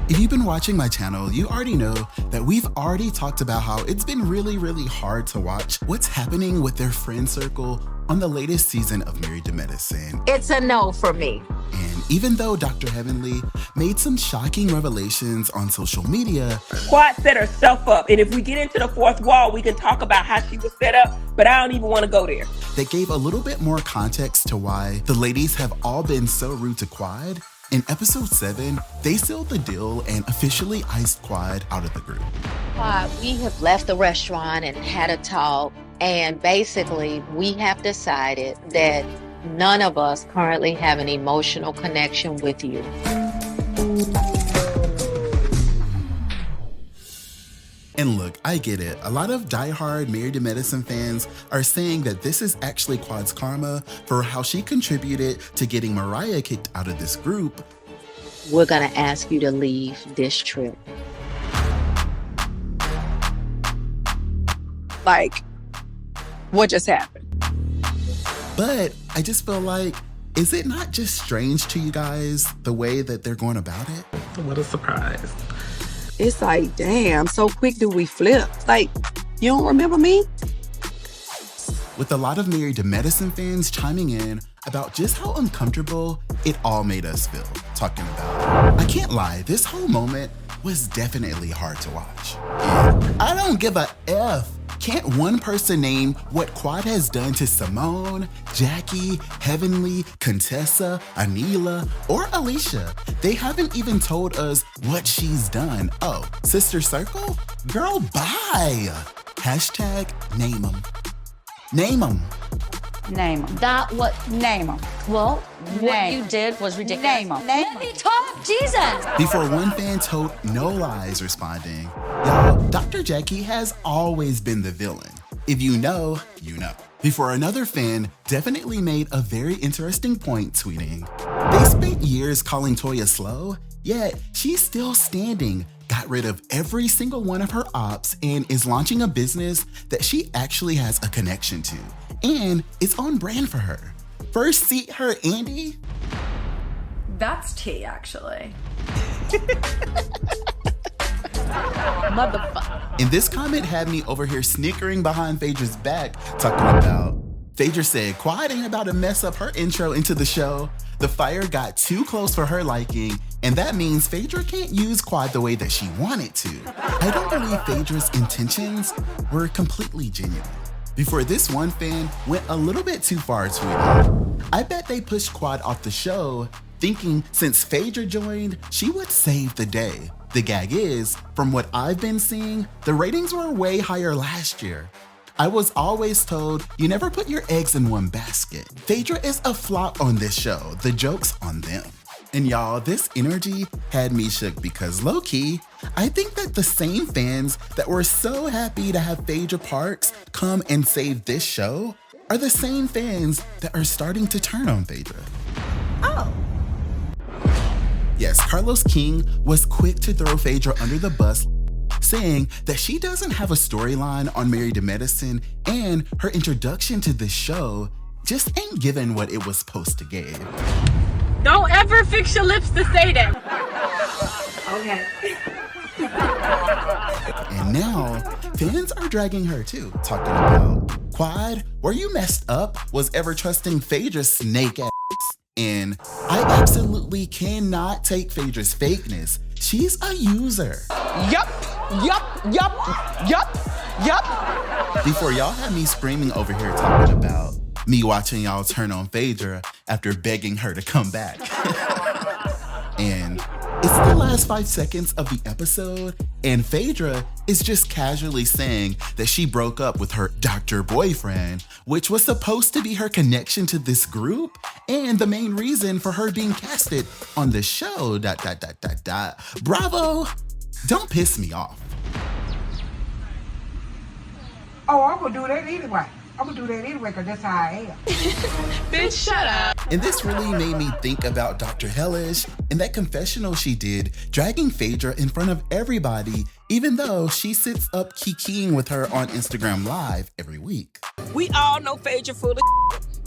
If you've been watching my channel, you already know that we've already talked about how it's been really, really hard to watch what's happening with their friend circle on the latest season of Married to Medicine. It's a no for me. And even though Dr. Heavenly made some shocking revelations on social media, Quad set herself up, and if we get into the fourth wall, we can talk about how she was set up, but I don't even want to go there. They gave a little bit more context to why the ladies have all been so rude to Quad. In episode 7, they sealed the deal and officially iced Quad out of the group. We have left the restaurant and had a talk, and basically we have decided that none of us currently have an emotional connection with you. And look, I get it. A lot of diehard Married to Medicine fans are saying that this is actually Quad's karma for how she contributed to getting Mariah kicked out of this group. We're gonna ask you to leave this trip. Like, what just happened? But I just feel like, is it not just strange to you guys the way that they're going about it? What a surprise. It's like, damn, so quick do we flip? Like, you don't remember me? With a lot of Married to Medicine fans chiming in about just how uncomfortable it all made us feel talking about. I can't lie, this whole moment was definitely hard to watch. And I don't give a F. Can't one person name what Quad has done to Simone, Jackie, Heavenly, Contessa, Anila, or Alicia? They haven't even told us what she's done. Oh, Sister Circle? Girl, bye. Hashtag name them. Name them. Name them. Name them. Well, what you did was ridiculous. Name them. Let me talk, Jesus. Before one fan told No Lies responding, y'all, Dr. Jackie has always been the villain. If you know, you know. Before another fan definitely made a very interesting point, tweeting, "They spent years calling Toya slow, yet she's still standing, got rid of every single one of her ops, and is launching a business that she actually has a connection to, and it's on brand for her. First seat her, Andy." That's tea, actually. Motherfucker. And this comment had me over here snickering behind Phaedra's back, talking about, Phaedra said Quad ain't about to mess up her intro into the show. The fire got too close for her liking, and that means Phaedra can't use Quad the way that she wanted to. I don't believe Phaedra's intentions were completely genuine. Before this one fan went a little bit too far tweeting, "I bet they pushed Quad off the show, thinking since Phaedra joined, she would save the day. The gag is, from what I've been seeing, the ratings were way higher last year. I was always told you never put your eggs in one basket. Phaedra is a flop on this show. The joke's on them." And y'all, this energy had me shook because low-key, I think that the same fans that were so happy to have Phaedra Parks come and save this show are the same fans that are starting to turn on Phaedra. Oh. Yes, Carlos King was quick to throw Phaedra under the bus, saying that she doesn't have a storyline on Married to Medicine and her introduction to this show just ain't given what it was supposed to give. Don't ever fix your lips to say that. Okay. And now, fans are dragging her too, talking about, "Quad, were you messed up? Was ever trusting Phaedra's snake ass? And I absolutely cannot take Phaedra's fakeness. She's a user." Yup. Before y'all had me screaming over here talking about me watching y'all turn on Phaedra after begging her to come back. And it's the last 5 seconds of the episode, and Phaedra is just casually saying that she broke up with her doctor boyfriend, which was supposed to be her connection to this group and the main reason for her being casted on the show. ... Bravo! Don't piss me off. Oh, I'm gonna do that anyway. I'm gonna do that anyway because that's how I am. Bitch, shut up. And this really made me think about Dr. Hellish and that confessional she did, dragging Phaedra in front of everybody, even though she sits up kikiing with her on Instagram Live every week. We all know Phaedra full of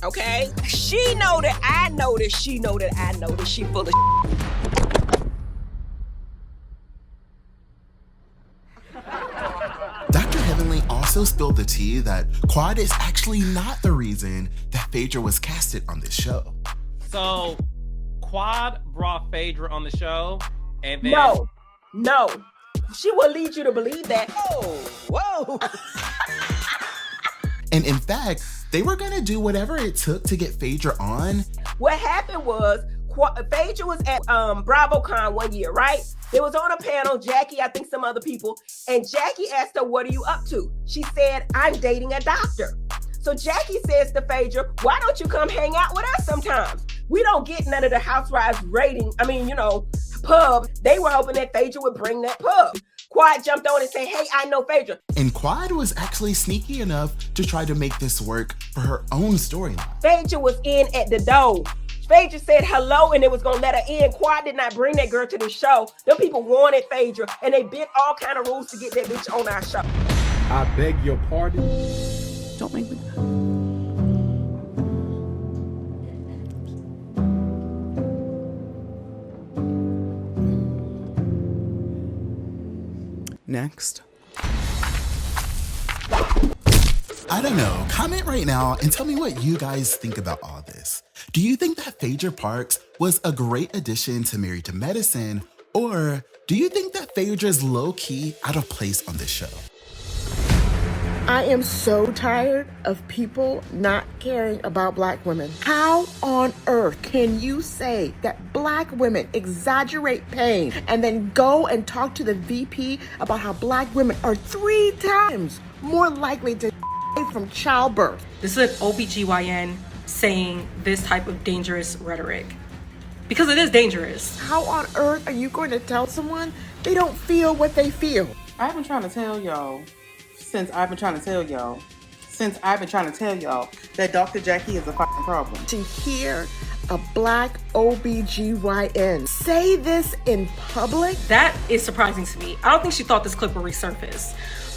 okay? She know that I know that she know that I know that she full of Dr. Heavenly also spilled the tea that Quad is actually not the reason that Phaedra was casted on this show. So, Quad brought Phaedra on the show, and then... No. She will lead you to believe that. Oh, whoa. And in fact, they were gonna do whatever it took to get Phaedra on. What happened was, Phaedra was at BravoCon one year, right? It was on a panel, Jackie, I think some other people, and Jackie asked her, "What are you up to?" She said, "I'm dating a doctor." So Jackie says to Phaedra, "Why don't you come hang out with us sometimes? We don't get none of the housewives pub." They were hoping that Phaedra would bring that pub. Quad jumped on and said, "Hey, I know Phaedra." And Quad was actually sneaky enough to try to make this work for her own storyline. Phaedra was in at the door. Phaedra said hello and it was gonna let her in. Quad did not bring that girl to the show. Them people wanted Phaedra and they bent all kind of rules to get that bitch on our show. I beg your pardon? Don't make me. Next. I don't know. Comment right now and tell me what you guys think about all this. Do you think that Phaedra Parks was a great addition to Married to Medicine, or do you think that Phaedra's low-key out of place on this show? I am so tired of people not caring about Black women. How on earth can you say that Black women exaggerate pain and then go and talk to the VP about how Black women are 3 times more likely to from childbirth? This is an OBGYN saying this type of dangerous rhetoric. Because it is dangerous. How on earth are you going to tell someone they don't feel what they feel? I've been trying to tell y'all since since I've been trying to tell y'all that Dr. Jackie is a fucking problem. To hear a black OBGYN say this in public? That is surprising to me. I don't think she thought this clip would resurface.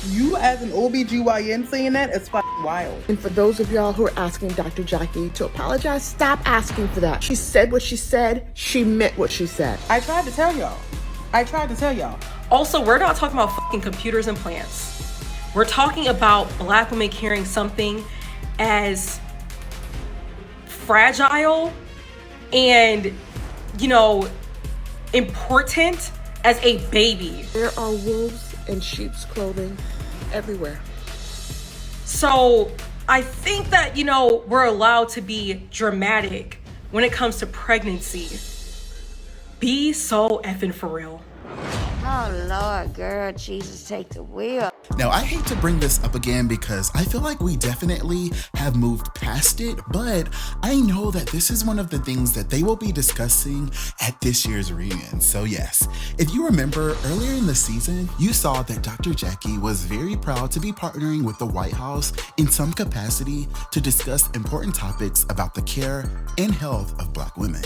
You as an OBGYN saying that is fucking wild. And for those of y'all who are asking Dr. Jackie to apologize, stop asking for that. She said what she said. She meant what she said. I tried to tell y'all. Also, we're not talking about fucking computers and plants. We're talking about black women carrying something as fragile and, important as a baby. There are wolves in sheep's clothing everywhere. So I think that, we're allowed to be dramatic when it comes to pregnancy. Be so effing for real. Oh, Lord, girl, Jesus, take the wheel. Now, I hate to bring this up again because I feel like we definitely have moved past it, but I know that this is one of the things that they will be discussing at this year's reunion. So yes, if you remember earlier in the season, you saw that Dr. Jackie was very proud to be partnering with the White House in some capacity to discuss important topics about the care and health of Black women.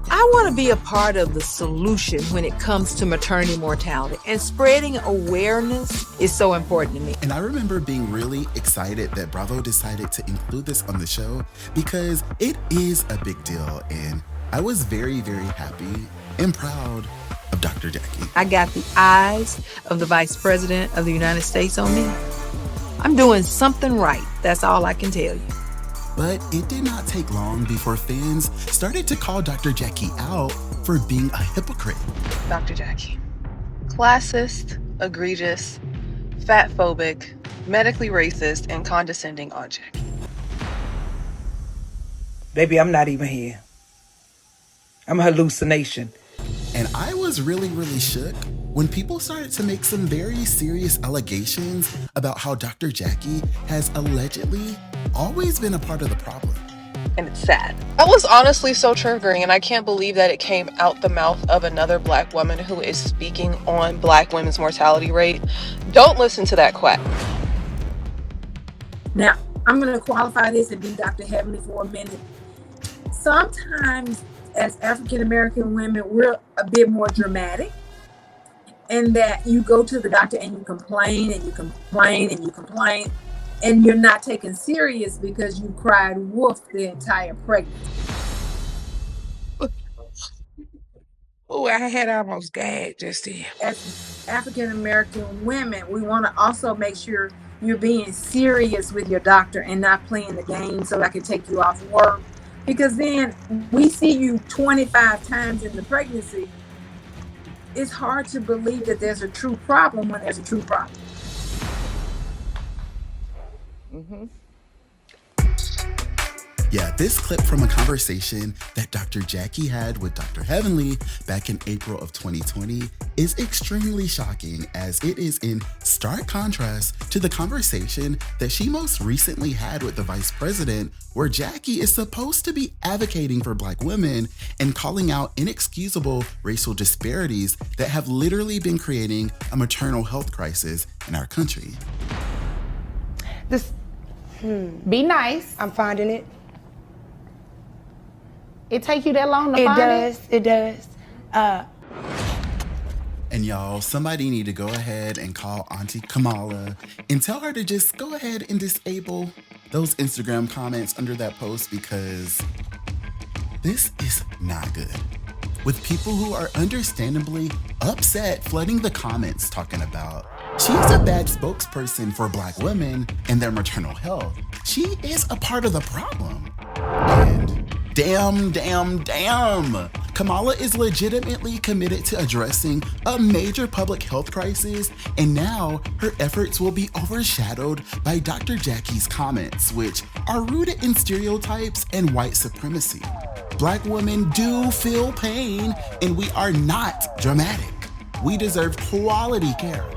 I want to be a part of the solution when it comes to maternity mortality, and spreading awareness is so important to me. And I remember being really excited that Bravo decided to include this on the show because it is a big deal, and I was very, very happy and proud of Dr. Jackie. I got the eyes of the Vice President of the United States on me. I'm doing something right. That's all I can tell you. But it did not take long before fans started to call Dr. Jackie out for being a hypocrite. Dr. Jackie. Classist, egregious, fatphobic, medically racist, and condescending Aunt Jackie. Baby, I'm not even here. I'm a hallucination. And I was really, really shook when people started to make some very serious allegations about how Dr. Jackie has allegedly always been a part of the problem. And it's sad. That was honestly so triggering, and I can't believe that it came out the mouth of another Black woman who is speaking on Black women's mortality rate. Don't listen to that quack. Now, I'm going to qualify this and be Dr. Heavenly for a minute. Sometimes as African American women, we're a bit more dramatic, in that you go to the doctor and you complain and you complain and you complain, and you're not taken serious because you cried wolf the entire pregnancy. Oh, I had almost gagged just then. As African American women, we want to also make sure you're being serious with your doctor and not playing the game so I can take you off work. Because then we see you 25 times in the pregnancy. It's hard to believe that there's a true problem when there's a true problem. Yeah, this clip from a conversation that Dr. Jackie had with Dr. Heavenly back in April of 2020 is extremely shocking, as it is in stark contrast to the conversation that she most recently had with the vice president, where Jackie is supposed to be advocating for Black women and calling out inexcusable racial disparities that have literally been creating a maternal health crisis in our country. Be nice. I'm finding it. It take you that long to find it? It does. And y'all, somebody need to go ahead and call Auntie Kamala and tell her to just go ahead and disable those Instagram comments under that post, because this is not good. With people who are understandably upset flooding the comments talking about, she's a bad spokesperson for Black women and their maternal health. She is a part of the problem. And damn, Kamala is legitimately committed to addressing a major public health crisis, and now her efforts will be overshadowed by Dr. Jackie's comments, which are rooted in stereotypes and white supremacy. Black women do feel pain, and we are not dramatic. We deserve quality care.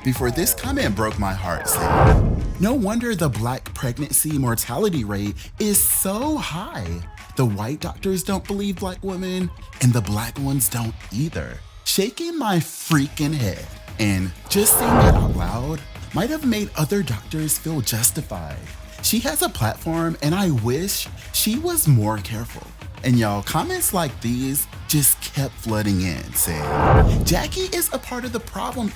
Before this comment broke my heart, saying, no wonder the Black pregnancy mortality rate is so high. The white doctors don't believe Black women, and the Black ones don't either. Shaking my freaking head and just saying it out loud might have made other doctors feel justified. She has a platform and I wish she was more careful. And y'all, comments like these just kept flooding in, saying, Jackie is a part of the problem, !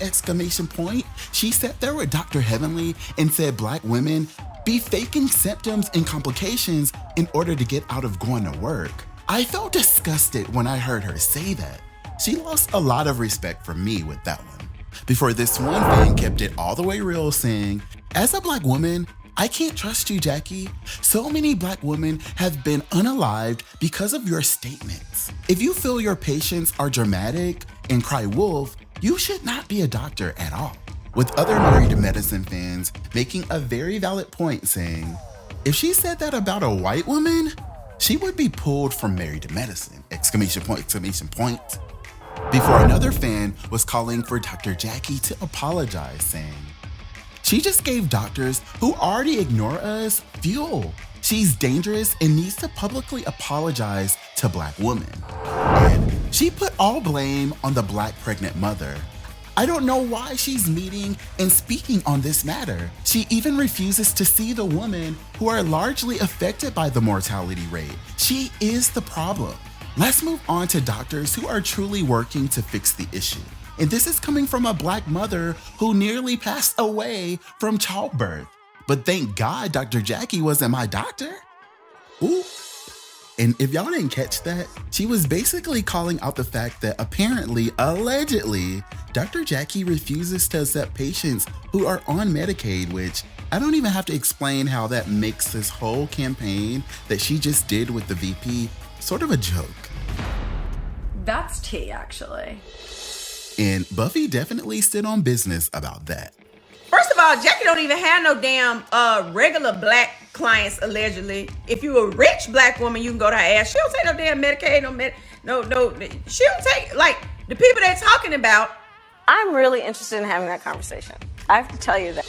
She sat there with Dr. Heavenly and said black women be faking symptoms and complications in order to get out of going to work. I felt disgusted when I heard her say that. She lost a lot of respect from me with that one. Before this one fan kept it all the way real, saying, as a black woman, I can't trust you, Jackie. So many black women have been unalived because of your statements. If you feel your patients are dramatic and cry wolf, you should not be a doctor at all. With other Married to Medicine fans making a very valid point, saying, if she said that about a white woman, she would be pulled from Married to Medicine, ! Before another fan was calling for Dr. Jackie to apologize, saying, she just gave doctors who already ignore us fuel. She's dangerous and needs to publicly apologize to black women. And she put all blame on the black pregnant mother. I don't know why she's meeting and speaking on this matter. She even refuses to see the women who are largely affected by the mortality rate. She is the problem. Let's move on to doctors who are truly working to fix the issue. And this is coming from a black mother who nearly passed away from childbirth. But thank God Dr. Jackie wasn't my doctor. Ooh. And if y'all didn't catch that, she was basically calling out the fact that apparently, allegedly, Dr. Jackie refuses to accept patients who are on Medicaid, which I don't even have to explain how that makes this whole campaign that she just did with the VP sort of a joke. That's tea, actually. And Buffy definitely stood on business about that. First of all, Jackie don't even have no damn regular black clients, allegedly. If you a rich black woman, you can go to her ass. She don't take no damn Medicaid, no. She don't take, like, the people they're talking about. I'm really interested in having that conversation. I have to tell you that.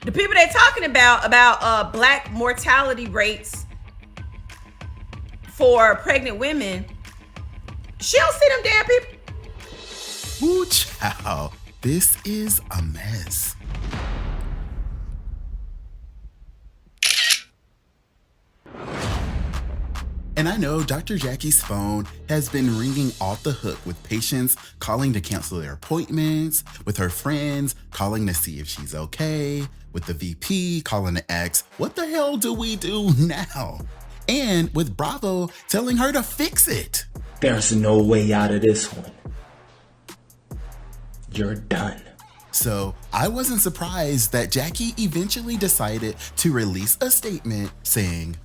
The people they're talking about black mortality rates for pregnant women, she don't see them damn people. Ooh, child, this is a mess. And I know Dr. Jackie's phone has been ringing off the hook with patients calling to cancel their appointments, with her friends calling to see if she's okay, with the VP calling to ask, what the hell do we do now? And with Bravo telling her to fix it. There's no way out of this one. You're done. So I wasn't surprised that Jackie eventually decided to release a statement saying,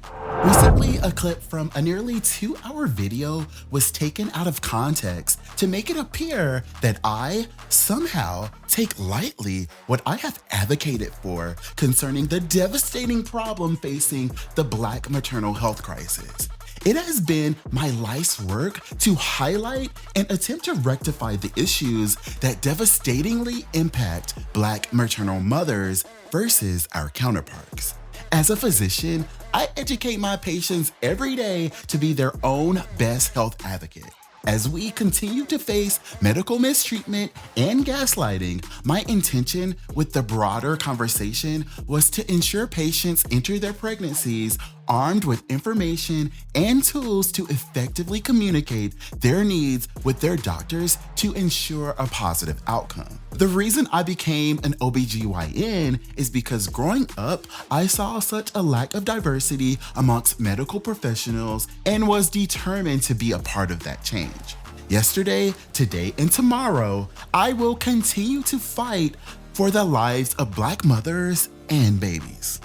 recently a clip from a nearly 2-hour video was taken out of context to make it appear that I somehow take lightly what I have advocated for concerning the devastating problem facing the Black maternal health crisis. It has been my life's work to highlight and attempt to rectify the issues that devastatingly impact Black maternal mothers versus our counterparts. As a physician, I educate my patients every day to be their own best health advocate. As we continue to face medical mistreatment and gaslighting, my intention with the broader conversation was to ensure patients enter their pregnancies armed with information and tools to effectively communicate their needs with their doctors to ensure a positive outcome. The reason I became an OBGYN is because growing up, I saw such a lack of diversity amongst medical professionals and was determined to be a part of that change. Yesterday, today, and tomorrow, I will continue to fight for the lives of Black mothers and babies.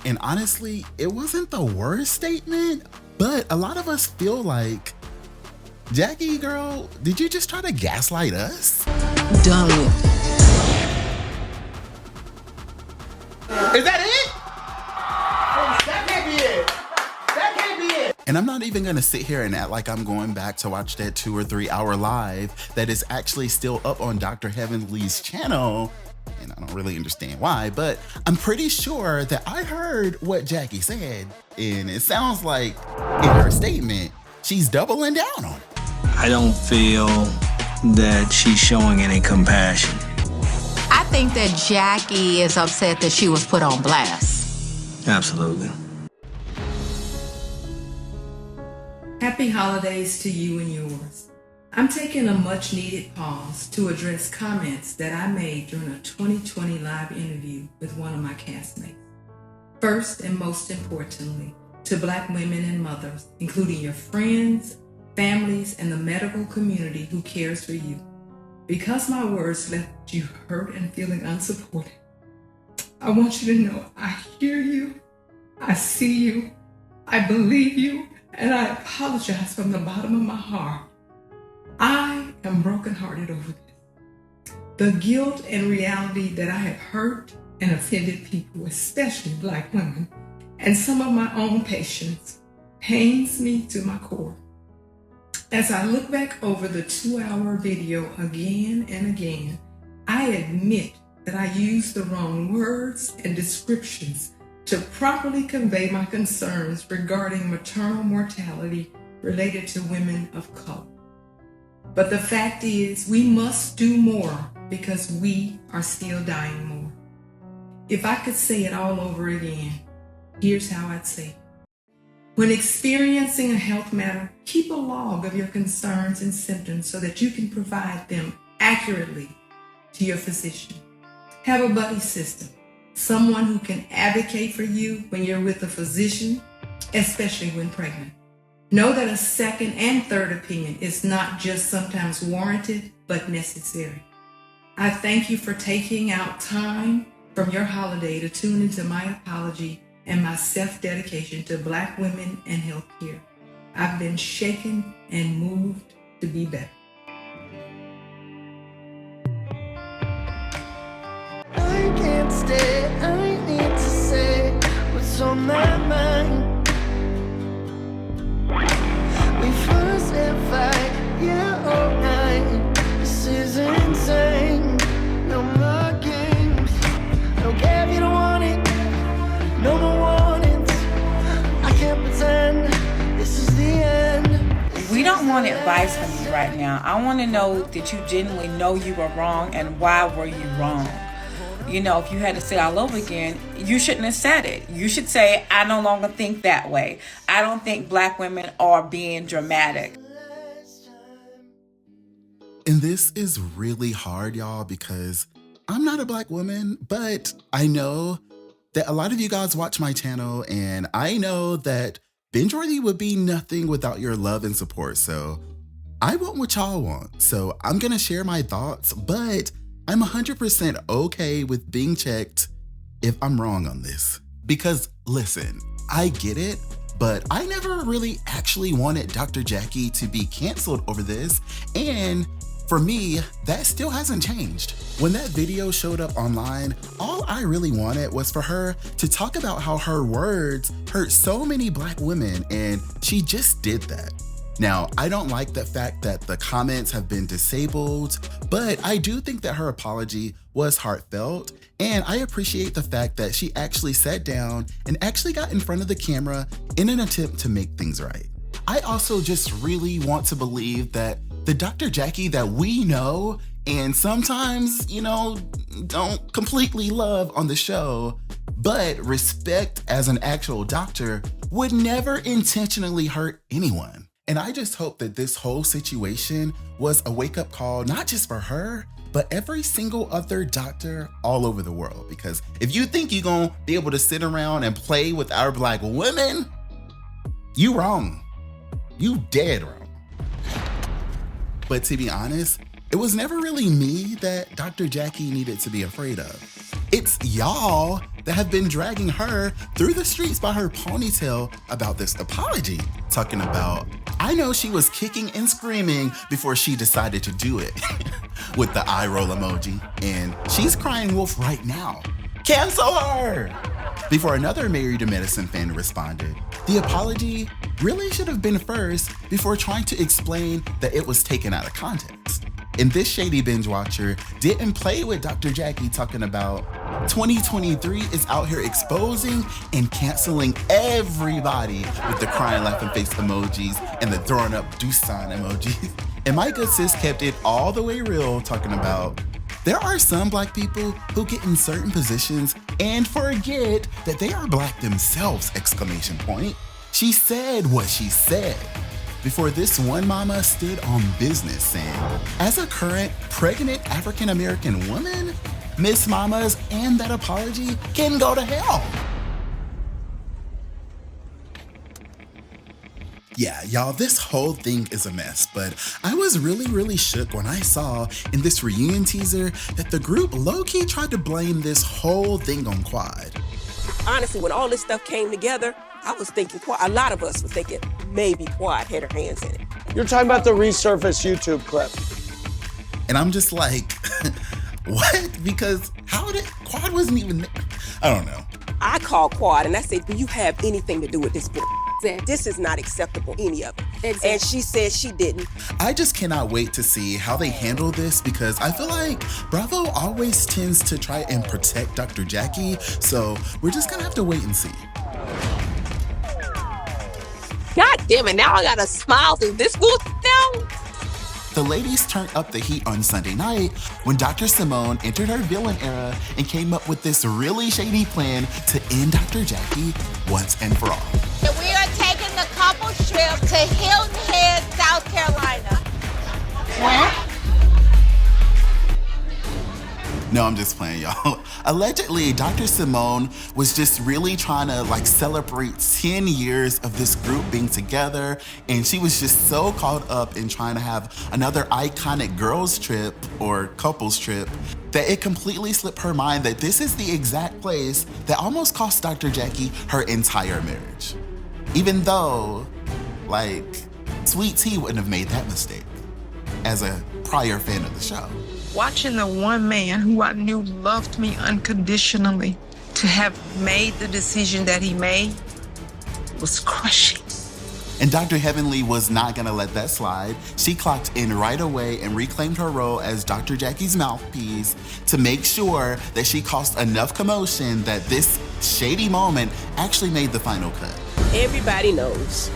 And honestly, it wasn't the worst statement, but a lot of us feel like, Jackie, girl, did you just try to gaslight us? Done with. Is that it? That can't be it. That can't be it. And I'm not even gonna sit here and act like I'm going back to watch that 2 or 3 hour live that is actually still up on Dr. Heavenly's channel. And I don't really understand why, but I'm pretty sure that I heard what Jackie said, and it sounds like in her statement, she's doubling down on it. I don't feel that she's showing any compassion. I think that Jackie is upset that she was put on blast? Absolutely. Happy holidays to you and yours. I'm taking a much-needed pause to address comments that I made during a 2020 live interview with one of my castmates. First and most importantly, to Black women and mothers, including your friends, families, and the medical community who cares for you. Because my words left you hurt and feeling unsupported, I want you to know I hear you, I see you, I believe you, and I apologize from the bottom of my heart. I am brokenhearted over this. The guilt and reality that I have hurt and offended people, especially Black women, and some of my own patients, pains me to my core. As I look back over the 2-hour video again and again, I admit that I used the wrong words and descriptions to properly convey my concerns regarding maternal mortality related to women of color. But the fact is, we must do more because we are still dying more. If I could say it all over again, here's how I'd say it. When experiencing a health matter, keep a log of your concerns and symptoms so that you can provide them accurately to your physician. Have a buddy system, someone who can advocate for you when you're with a physician, especially when pregnant. Know that a second and third opinion is not just sometimes warranted, but necessary. I thank you for taking out time from your holiday to tune into my apology and my self-dedication to Black women and healthcare. I've been shaken and moved to be better. I can't stay, I need to say what's on my mind. We fuss and fight, yeah, all night. This is insane. No more games. Don't care if you don't want it. No more warnings. I can't pretend this is the end. We don't want advice from you right now. I want to know that you genuinely know you were wrong and why were you wrong. You know, if you had to say it all over again, you shouldn't have said it. You should say, I no longer think that way. I don't think Black women are being dramatic. And this is really hard, y'all, because I'm not a Black woman, but I know that a lot of you guys watch my channel, and I know that binge-worthy would be nothing without your love and support. So I want what y'all want. So I'm gonna share my thoughts, but I'm 100% okay with being checked if I'm wrong on this. Because listen, I get it, but I never really actually wanted Dr. Jackie to be canceled over this. And for me, that still hasn't changed. When that video showed up online, all I really wanted was for her to talk about how her words hurt so many Black women, and she just did that. Now, I don't like the fact that the comments have been disabled, but I do think that her apology was heartfelt, and I appreciate the fact that she actually sat down and actually got in front of the camera in an attempt to make things right. I also just really want to believe that the Dr. Jackie that we know and sometimes, don't completely love on the show, but respect as an actual doctor, would never intentionally hurt anyone. And I just hope that this whole situation was a wake-up call, not just for her, but every single other doctor all over the world. Because if you think you're gonna be able to sit around and play with our Black women, you wrong. You dead wrong. But to be honest, it was never really me that Dr. Jackie needed to be afraid of. It's y'all that have been dragging her through the streets by her ponytail about this apology, talking about, I know she was kicking and screaming before she decided to do it, with the eye roll emoji, and she's crying wolf right now. Cancel her! Before another Married to Medicine fan responded, the apology really should have been first before trying to explain that it was taken out of context. And this shady binge watcher didn't play with Dr. Jackie talking about 2023 is out here exposing and canceling everybody with the crying laughing face emojis and the throwing up deuce sign emojis. And my good sis kept it all the way real talking about There are some Black people who get in certain positions and forget that they are Black themselves, ! She said what she said. Before this one mama stood on business saying, as a current pregnant African-American woman, Miss Mamas and that apology can go to hell. Yeah, y'all, this whole thing is a mess, but I was really shook when I saw in this reunion teaser that the group low-key tried to blame this whole thing on Quad. Honestly, when all this stuff came together, I was thinking, a lot of us were thinking maybe Quad had her hands in it. You're talking about the resurfaced YouTube clip. And I'm just like, what? Because how did, Quad wasn't even there. I don't know. I called Quad and I said, do you have anything to do with this book? This is not acceptable, any of it. Exactly. And she said she didn't. I just cannot wait to see how they handle this because I feel like Bravo always tends to try and protect Dr. Jackie, so we're just gonna have to wait and see. God damn it, now I gotta smile through this bull now. The ladies turned up the heat on Sunday night when Dr. Simone entered her villain era and came up with this really shady plan to end Dr. Jackie once and for all. We are taking the couple trip to Hilton Head, South Carolina. What? No, I'm just playing, y'all. Allegedly, Dr. Simone was just really trying to celebrate 10 years of this group being together, and she was just so caught up in trying to have another iconic girls trip or couples trip that it completely slipped her mind that this is the exact place that almost cost Dr. Jackie her entire marriage. Even though, Sweet Tea wouldn't have made that mistake as a prior fan of the show. Watching the one man who I knew loved me unconditionally to have made the decision that he made was crushing. And Dr. Heavenly was not gonna let that slide. She clocked in right away and reclaimed her role as Dr. Jackie's mouthpiece to make sure that she caused enough commotion that this shady moment actually made the final cut. Everybody knows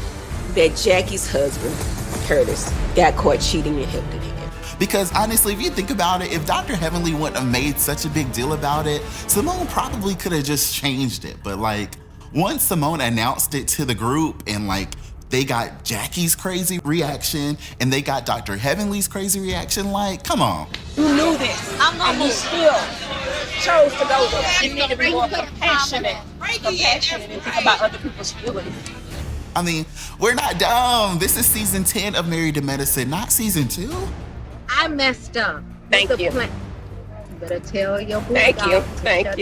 that Jackie's husband, Curtis, got caught cheating in Hilton Head. Because honestly, if you think about it, if Dr. Heavenly wouldn't have made such a big deal about it, Simone probably could have just changed it. But once Simone announced it to the group and they got Jackie's crazy reaction and they got Dr. Heavenly's crazy reaction, come on. You knew this, and you still chose to go there. You need to be more compassionate and think about other people's feelings. I mean, we're not dumb. This is season 10 of Married to Medicine, not season 2. I messed up. Thank you. You better tell your boy. Thank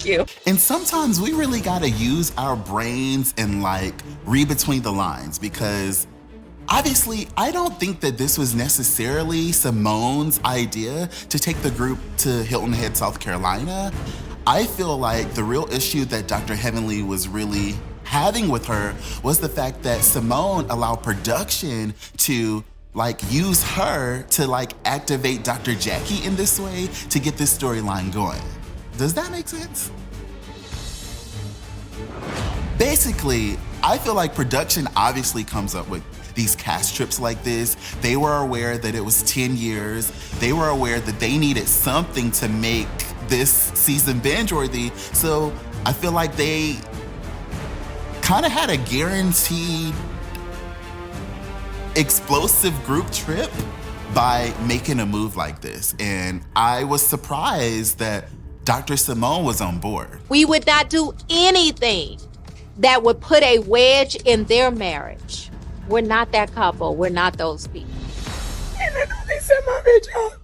you. And sometimes we really gotta use our brains and read between the lines because obviously I don't think that this was necessarily Simone's idea to take the group to Hilton Head, South Carolina. I feel like the real issue that Dr. Heavenly was really having with her was the fact that Simone allowed production to use her to activate Dr. Jackie in this way to get this storyline going. Does that make sense? Basically, I feel like production obviously comes up with these cast trips like this. They were aware that it was 10 years. They were aware that they needed something to make this season binge-worthy. So I feel like they kind of had a guaranteed explosive group trip by making a move like this. And I was surprised that Dr. Simone was on board. We would not do anything that would put a wedge in their marriage. We're not that couple. We're not those people. And I know they set my bitch up.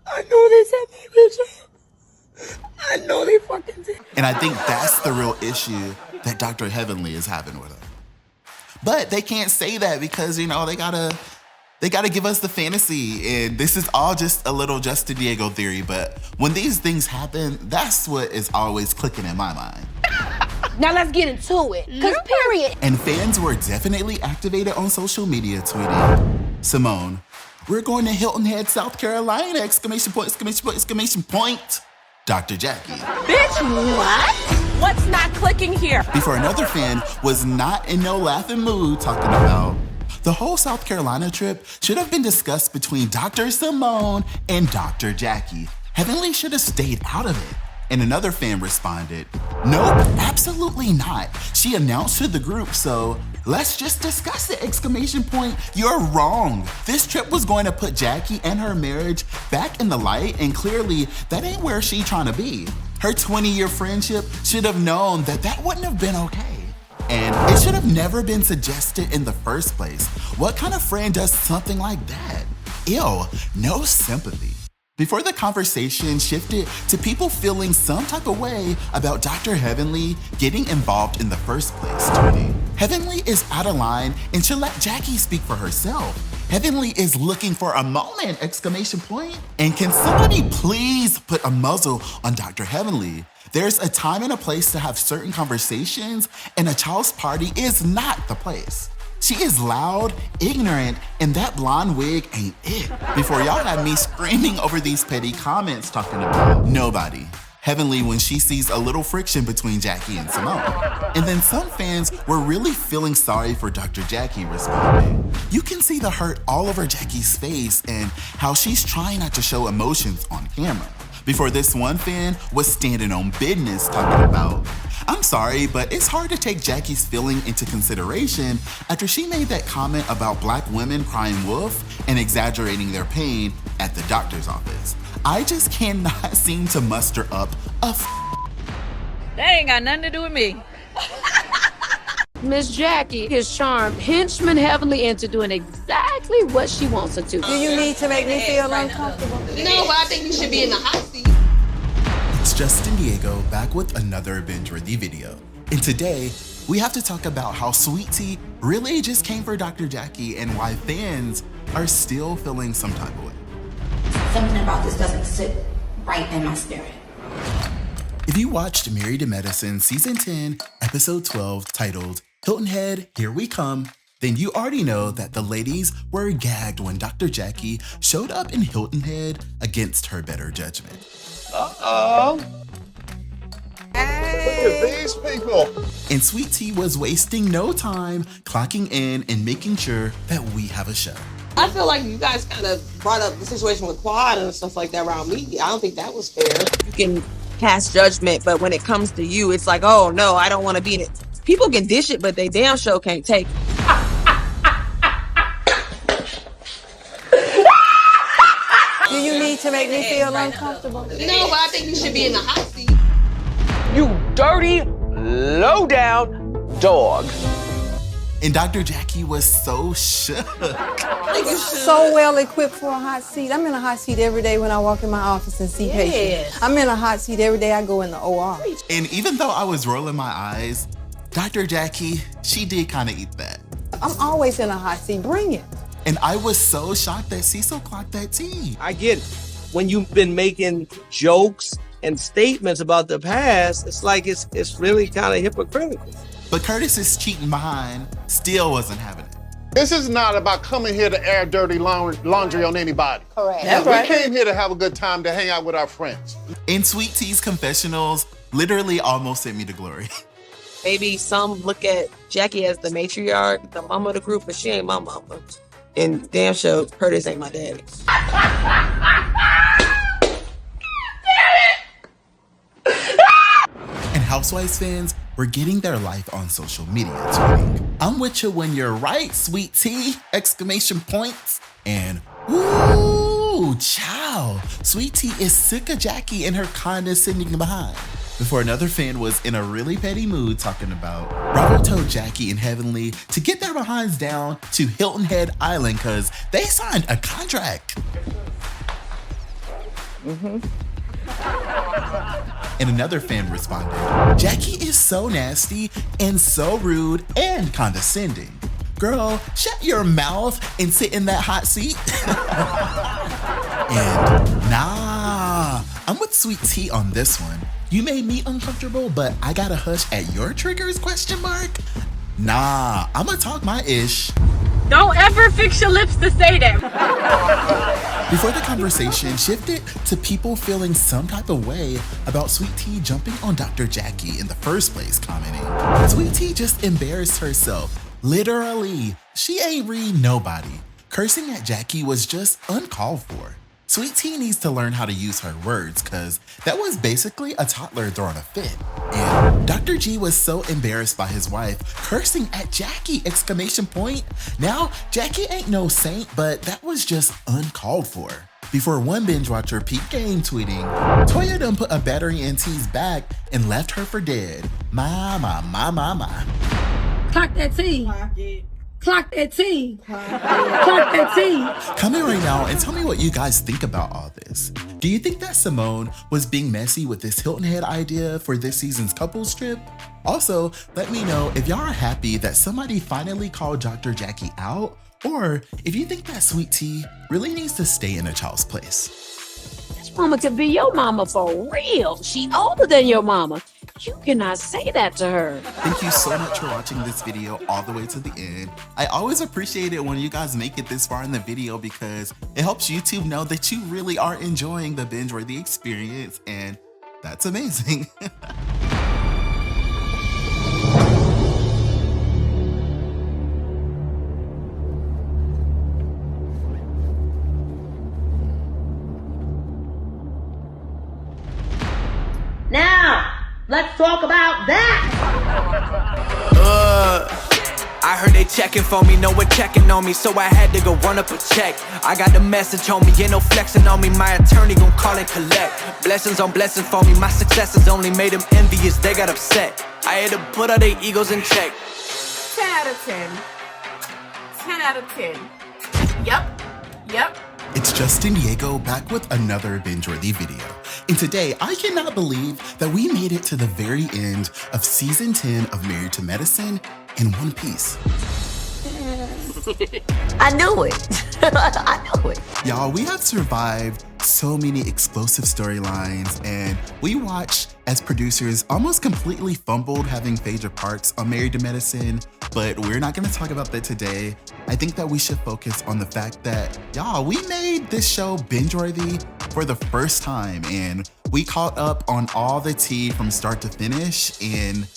I know they set my bitch up. I know they fucking did. And I think that's the real issue that Dr. Heavenly is having with her. But they can't say that because, they gotta give us the fantasy. And this is all just a little Justin Diego theory. But when these things happen, that's what is always clicking in my mind. Now let's get into it. Because period. And fans were definitely activated on social media tweeting, Simone, we're going to Hilton Head, South Carolina, ! Dr. Jackie. Bitch, what? What's not clicking here? Before another fan was not in no laughing mood talking about The whole South Carolina trip should have been discussed between Dr. Simone and Dr. Jackie. Heavenly should have stayed out of it. And another fan responded, "Nope, absolutely not. She announced to the group, so let's just discuss it, exclamation point. You're wrong. This trip was going to put Jackie and her marriage back in the light, and clearly that ain't where she trying to be. Her 20-year friendship should have known that that wouldn't have been okay. And it should have never been suggested in the first place. What kind of friend does something like that? Ew, no sympathy." Before the conversation shifted to people feeling some type of way about Dr. Heavenly getting involved in the first place, tweeting, "Heavenly is out of line and should let Jackie speak for herself. Heavenly is looking for a moment, exclamation point. And can somebody please put a muzzle on Dr. Heavenly? There's a time and a place to have certain conversations, and a child's party is not the place. She is loud, ignorant, and that blonde wig ain't it." Before y'all had me screaming over these petty comments talking about nobody. Heavenly when she sees a little friction between Jackie and Simone. And then some fans were really feeling sorry for Dr. Jackie, responding, "You can see the hurt all over Jackie's face and how she's trying not to show emotions on camera." Before this one fan was standing on business talking about, "I'm sorry, but it's hard to take Jackie's feeling into consideration after she made that comment about Black women crying wolf and exaggerating their pain at the doctor's office. I just cannot seem to muster up a That ain't got nothing to do with me." Miss Jackie is charmed henchman Heavenly into doing exactly what she wants her to. Do you need to make me feel uncomfortable? No, but I think you should be in the hot seat. It's Justin Diego back with another binge-worthy video. And today, we have to talk about how Sweet Tea really just came for Dr. Jackie and why fans are still feeling some type of way. Something about this doesn't sit right in my spirit. If you watched Married to Medicine Season 10, Episode 12, titled Hilton Head, Here We Come, then you already know that the ladies were gagged when Dr. Jackie showed up in Hilton Head against her better judgment. Uh-oh. Hey. Look at these people. And Sweet Tea was wasting no time clocking in and making sure that we have a show. I feel like you guys kind of brought up the situation with Quad and stuff like that around me. I don't think that was fair. You can cast judgment, but when it comes to you, it's like, oh no, I don't want to be in it. People can dish it, but they damn sure can't take it. Do you need to make me feel uncomfortable? No, but I think you should be in the hot seat. You dirty, low-down dog. And Dr. Jackie was so shook. So well equipped for a hot seat. I'm in a hot seat every day when I walk in my office and see patients. I'm in a hot seat every day I go in the OR. And even though I was rolling my eyes, Dr. Jackie, she did kind of eat that. I'm always in a hot seat. Bring it. And I was so shocked that Cecil clocked that tea. I get it. When you've been making jokes and statements about the past, it's like it's really kind of hypocritical. But Curtis's cheating behind still wasn't having it. This is not about coming here to air dirty laundry on anybody. Correct. That's right. We came here to have a good time, to hang out with our friends. And Sweet Tea's confessionals literally almost sent me to glory. Maybe some look at Jackie as the matriarch, the mama of the group, but she ain't my mama. And damn sure Curtis ain't my daddy. And Housewives fans were getting their life on social media, tweeting, "I'm with you when you're right, Sweet Tea!" Exclamation points. And ooh, child, Sweet Tea is sick of Jackie and her condescending behind. Before another fan was in a really petty mood talking about, Bravo told Jackie and Heavenly to get their behinds down to Hilton Head Island because they signed a contract. And another fan responded, "Jackie is so nasty and so rude and condescending. Girl, shut your mouth and sit in that hot seat." And nah, I'm with Sweet Tea on this one. You made me uncomfortable, but I gotta hush at your triggers, question mark? Nah, I'ma talk my ish. Don't ever fix your lips to say that. Before the conversation shifted to people feeling some type of way about Sweet Tea jumping on Dr. Jackie in the first place, commenting, "Sweet Tea just embarrassed herself. Literally, she ain't read nobody. Cursing at Jackie was just uncalled for. Sweet Tea needs to learn how to use her words, cause that was basically a toddler throwing a fit. And Dr. G was so embarrassed by his wife cursing at Jackie, ! Now, Jackie ain't no saint, but that was just uncalled for. Before one binge watcher peeped game tweeting, Toya done put a battery in T's back and left her for dead. My. Clock that T. Clock that T. Clock that T. Comment right now and tell me what you guys think about all this. Do you think that Simone was being messy with this Hilton Head idea for this season's couples trip? Also, let me know if y'all are happy that somebody finally called Dr. Jackie out, or if you think that Sweet Tea really needs to stay in a child's place. This mama could be your mama for real. She older than your mama. You cannot say that to her. Thank you so much for watching this video all the way to the end. I always appreciate it when you guys make it this far in the video because it helps YouTube know that you really are enjoying the binge-worthy experience, and that's amazing. Now, let's talk about that. I heard they checking for me, no one checking on me, so I had to go run up a check. I got the message on me, ain't no flexing on me, my attorney gon' call and collect. Blessings on blessings for me, my successes only made them envious, they got upset. I had to put all their egos in check. 10 out of 10. 10 out of 10. Yep. It's Justin Diego back with another binge-worthy video. And today, I cannot believe that we made it to the very end of season 10 of Married to Medicine in one piece. I knew it. I knew it. Y'all, we have survived so many explosive storylines, and we watched as producers almost completely fumbled having Phaedra Parks on Married to Medicine, but we're not gonna talk about that today. I think that we should focus on the fact that, y'all, we made this show binge-worthy for the first time, and we caught up on all the tea from start to finish, and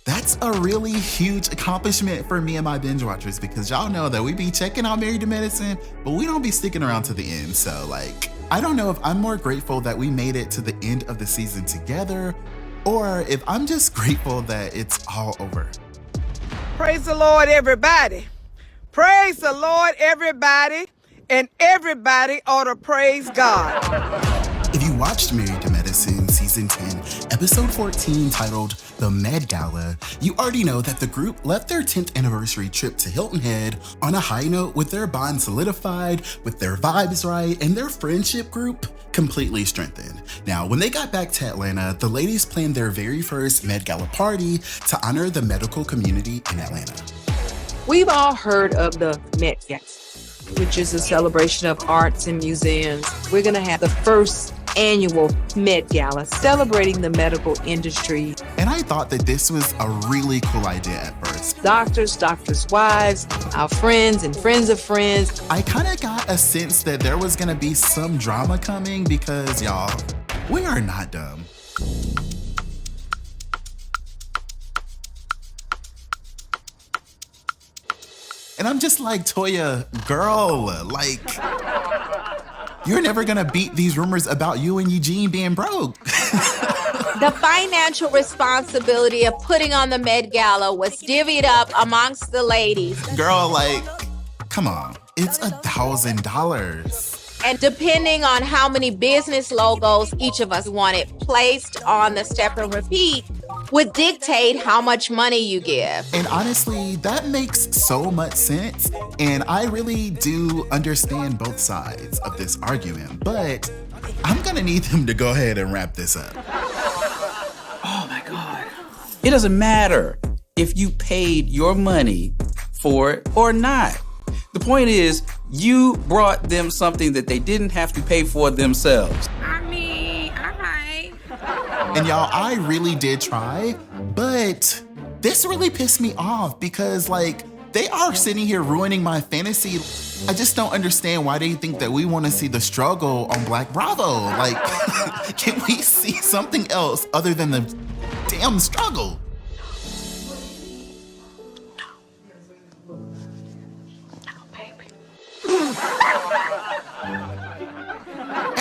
that's a really huge accomplishment for me and my binge watchers because y'all know that we be checking out Married to Medicine, but we don't be sticking around to the end. So like, I don't know if I'm more grateful that we made it to the end of the season together, or if I'm just grateful that it's all over. Praise the Lord, everybody. Praise the Lord, everybody. And everybody ought to praise God. If you watched Married to Medicine Season 10, Episode 14 titled The Med Gala, you already know that the group left their 10th anniversary trip to Hilton Head on a high note with their bond solidified, with their vibes right, and their friendship group completely strengthened. Now, when they got back to Atlanta, the ladies planned their very first Med Gala party to honor the medical community in Atlanta. We've all heard of the Met Gala, which is a celebration of arts and museums. We're gonna have the first annual Met Gala celebrating the medical industry. And I thought that this was a really cool idea at first. Doctors' wives, our friends and friends of friends. I kind of got a sense that there was gonna be some drama coming because, y'all, we are not dumb. And I'm just like, Toya, girl, like, you're never gonna beat these rumors about you and Eugene being broke. The financial responsibility of putting on the Met Gala was divvied up amongst the ladies. Girl, like, come on, it's $1,000. And depending on how many business logos each of us wanted placed on the step and repeat would dictate how much money you give. And honestly, that makes so much sense. And I really do understand both sides of this argument, but I'm gonna need them to go ahead and wrap this up. Oh my God. It doesn't matter if you paid your money for it or not. The point is, you brought them something that they didn't have to pay for themselves. I mean, all right. And y'all, I really did try, but this really pissed me off because, like, they are sitting here ruining my fantasy. I just don't understand why they think that we want to see the struggle on Black Bravo. Like, can we see something else other than the damn struggle?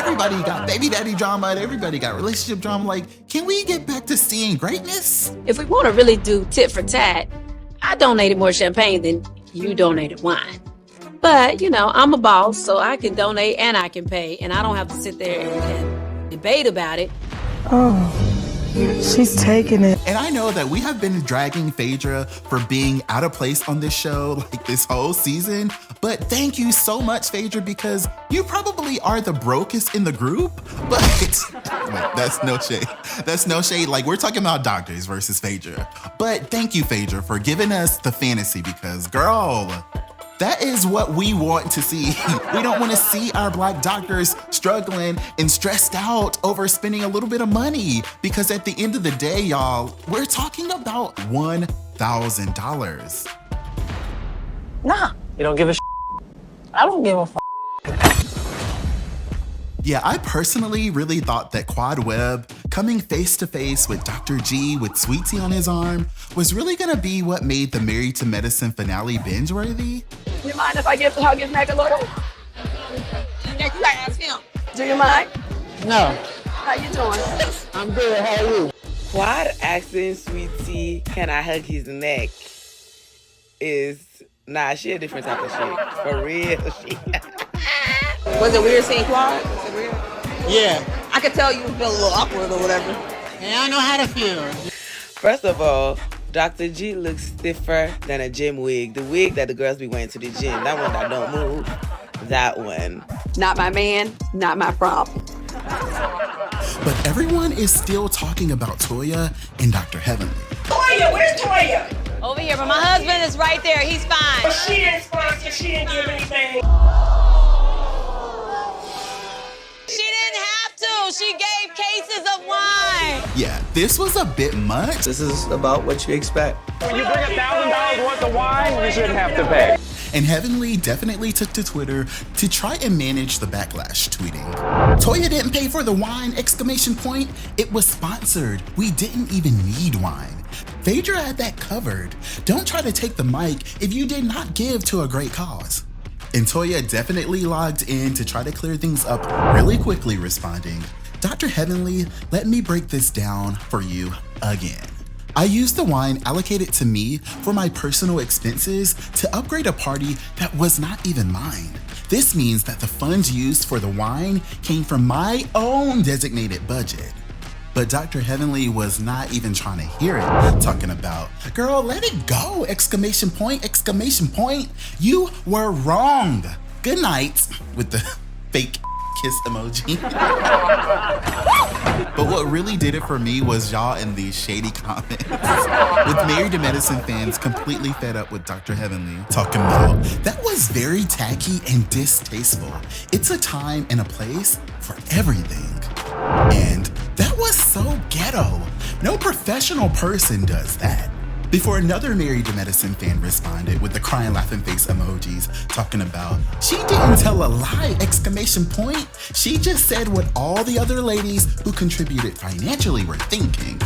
everybody got baby daddy drama and everybody got relationship drama. Like, can we get back to seeing greatness? If we want to really do tit for tat, I donated more champagne than you donated wine. But, you know, I'm a boss, so I can donate and I can pay, and I don't have to sit there and debate about it. Oh, she's taking it. And I know that we have been dragging Phaedra for being out of place on this show like this whole season, but thank you so much, Phaedra, because you probably are the brokest in the group, but wait, that's no shade. That's no shade. Like, we're talking about doctors versus Phaedra. But thank you, Phaedra, for giving us the fantasy because, girl, that is what we want to see. We don't want to see our Black doctors struggling and stressed out over spending a little bit of money because at the end of the day, y'all, we're talking about $1,000. Nah. You don't give a I don't give a f. Yeah, I personally really thought that Quad Webb coming face to face with Dr. G with Sweet Tea on his arm was really gonna be what made the Married to Medicine finale binge-worthy. You mind if I hug his neck a little? Yeah, you gotta ask him. Do you mind? No. How you doing? I'm good. How are you? Quad asking Sweet Tea, can I hug his neck? She a different type of shit. For real. Was it weird seeing Quad? Was it weird? Yeah. I could tell you felt a little awkward or whatever. And I know how to feel. First of all, Dr. G looks stiffer than a gym wig. The wig that the girls be wearing to the gym. That one that don't move. That one. Not my man, not my problem. But everyone is still talking about Toya and Dr. Heavenly. Toya, where's Toya? Over here, but my husband is right there. He's fine. But she didn't sponsor. She didn't give anything. She didn't have to. She gave cases of wine. Yeah, this was a bit much. This is about what you expect. When you bring $1,000 worth of wine, you shouldn't have to pay. And Heavenly definitely took to Twitter to try and manage the backlash, tweeting, Toya didn't pay for the wine, ! It was sponsored. We didn't even need wine. Phaedra had that covered. Don't try to take the mic if you did not give to a great cause. And Toya definitely logged in to try to clear things up really quickly, responding, Dr. Heavenly, let me break this down for you again. I used the wine allocated to me for my personal expenses to upgrade a party that was not even mine. This means that the funds used for the wine came from my own designated budget. But Dr. Heavenly was not even trying to hear it, talking about, girl, let it go, ! You were wrong. Good night, with the fake kiss emoji. But what really did it for me was y'all in these shady comments, with Married to Medicine fans completely fed up with Dr. Heavenly, talking about, that was very tacky and distasteful. It's a time and a place for everything. And that was so ghetto. No professional person does that. Before another Married to Medicine fan responded with the crying laughing face emojis, talking about, she didn't tell a lie, ! She just said what all the other ladies who contributed financially were thinking.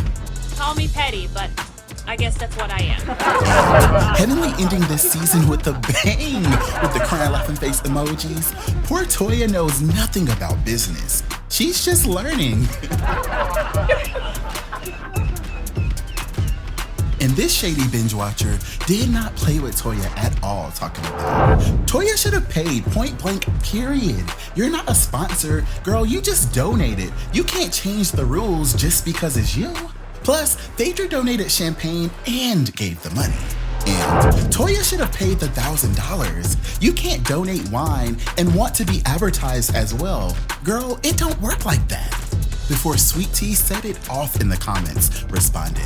Call me petty, but I guess that's what I am. Heavenly ending this season with a bang with the crying laughing face emojis. Poor Toya knows nothing about business. She's just learning. And this shady binge watcher did not play with Toya at all, talking about, Toya should have paid, point blank, period. You're not a sponsor. Girl, you just donated. You can't change the rules just because it's you. Plus, Phaedra donated champagne and gave the money. And Toya should have paid the $1,000. You can't donate wine and want to be advertised as well. Girl, it don't work like that. Before Sweet Tea set it off in the comments, responding,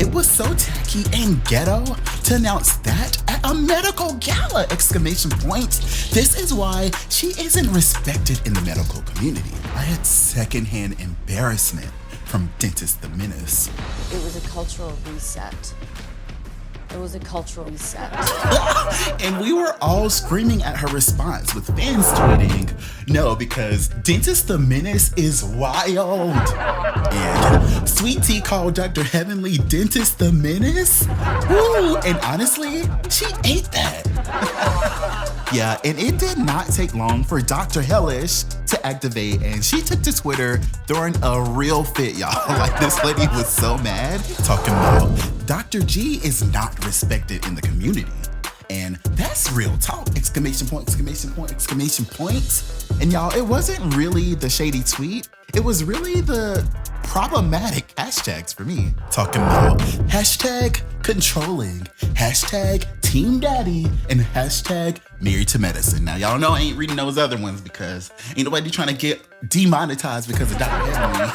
it was so tacky and ghetto to announce that at a medical gala! This is why she isn't respected in the medical community. I had secondhand embarrassment from Dentist the Menace. It was a cultural reset. It was a cultural reset. And we were all screaming at her response with fans tweeting, no, because Dentist the Menace is wild. And Sweet Tea called Dr. Heavenly Dentist the Menace? Woo! And honestly, she ate that. Yeah, and it did not take long for Dr. Hellish to activate, and she took to Twitter throwing a real fit, y'all. Like, this lady was so mad, talking about Dr. G is not respected in the community. And that's real talk, exclamation point, exclamation point, exclamation point. And y'all, it wasn't really the shady tweet. It was really the problematic hashtags for me. Talking about hashtag controlling, hashtag team daddy, and hashtag married to medicine. Now, y'all know I ain't reading those other ones because ain't nobody trying to get demonetized because of Dr. Henry.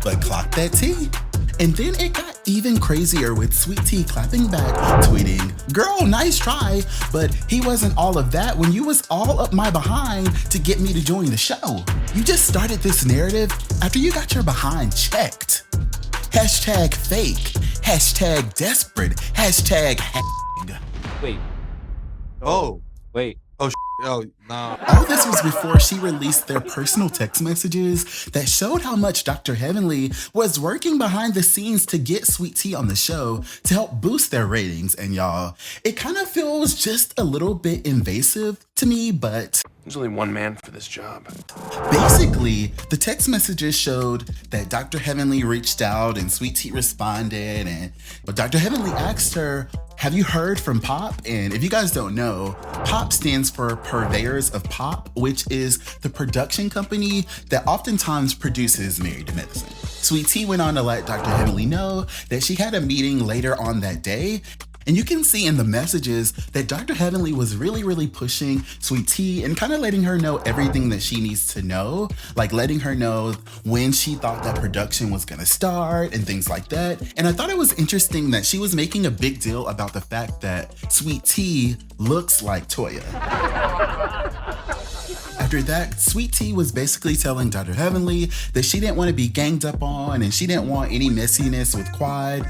But clock that T. And then it got even crazier with Sweet Tea clapping back, tweeting, "Girl, nice try, but he wasn't all of that when you was all up my behind to get me to join the show. You just started this narrative after you got your behind checked. Hashtag fake, hashtag desperate, hashtag Wait. Oh. Wait. Oh, oh, no. All this was before she released their personal text messages that showed how much Dr. Heavenly was working behind the scenes to get Sweet Tea on the show to help boost their ratings. And y'all, it kind of feels just a little bit invasive to me, but there's only one man for this job. Basically, the text messages showed that Dr. Heavenly reached out and Sweet Tea responded, but Dr. Heavenly asked her, "Have you heard from Pop?" And if you guys don't know, Pop stands for Purveyors of Pop, which is the production company that oftentimes produces Married to Medicine. Sweet Tea went on to let Dr. Heavenly know that she had a meeting later on that day. And you can see in the messages that Dr. Heavenly was really pushing Sweet Tea and kind of letting her know everything that she needs to know, like letting her know when she thought that production was gonna start and things like that. And I thought it was interesting that she was making a big deal about the fact that Sweet Tea looks like Toya. After that, Sweet Tea was basically telling Dr. Heavenly that she didn't want to be ganged up on and she didn't want any messiness with Quad.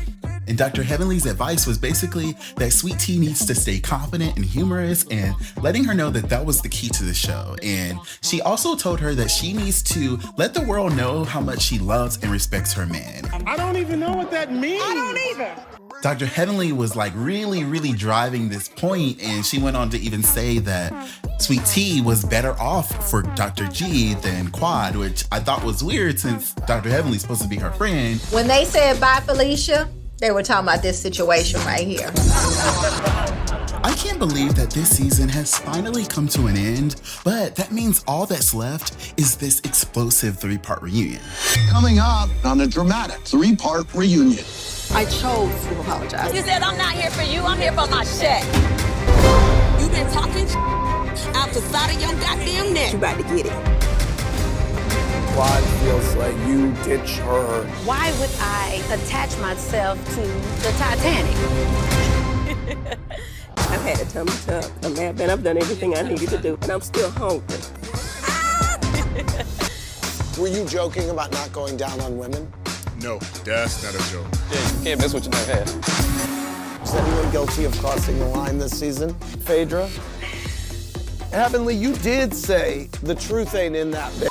And Dr. Heavenly's advice was basically that Sweet Tea needs to stay confident and humorous, and letting her know that that was the key to the show. And she also told her that she needs to let the world know how much she loves and respects her man. I don't even know what that means. I don't either. Dr. Heavenly was like really driving this point, and she went on to even say that Sweet Tea was better off for Dr. G than Quad, which I thought was weird since Dr. Heavenly's supposed to be her friend. When they said bye, Felicia, they were talking about this situation right here. I can't believe that this season has finally come to an end, but that means all that's left is this explosive 3-part reunion. Coming up on a dramatic 3-part reunion. I chose to apologize. You said, "I'm not here for you, I'm here for my check." You been talking out the side of your goddamn neck. You about to get it. Quad feels like you ditch her. Why would I attach myself to the Titanic? I've had a tummy tuck, a mad man. I've done everything I needed to do, and I'm still hungry. Were you joking about not going down on women? No, that's not a joke. Yeah, you can't miss what you never had. Is anyone guilty of crossing the line this season? Phaedra? Heavenly, you did say the truth ain't in that bitch.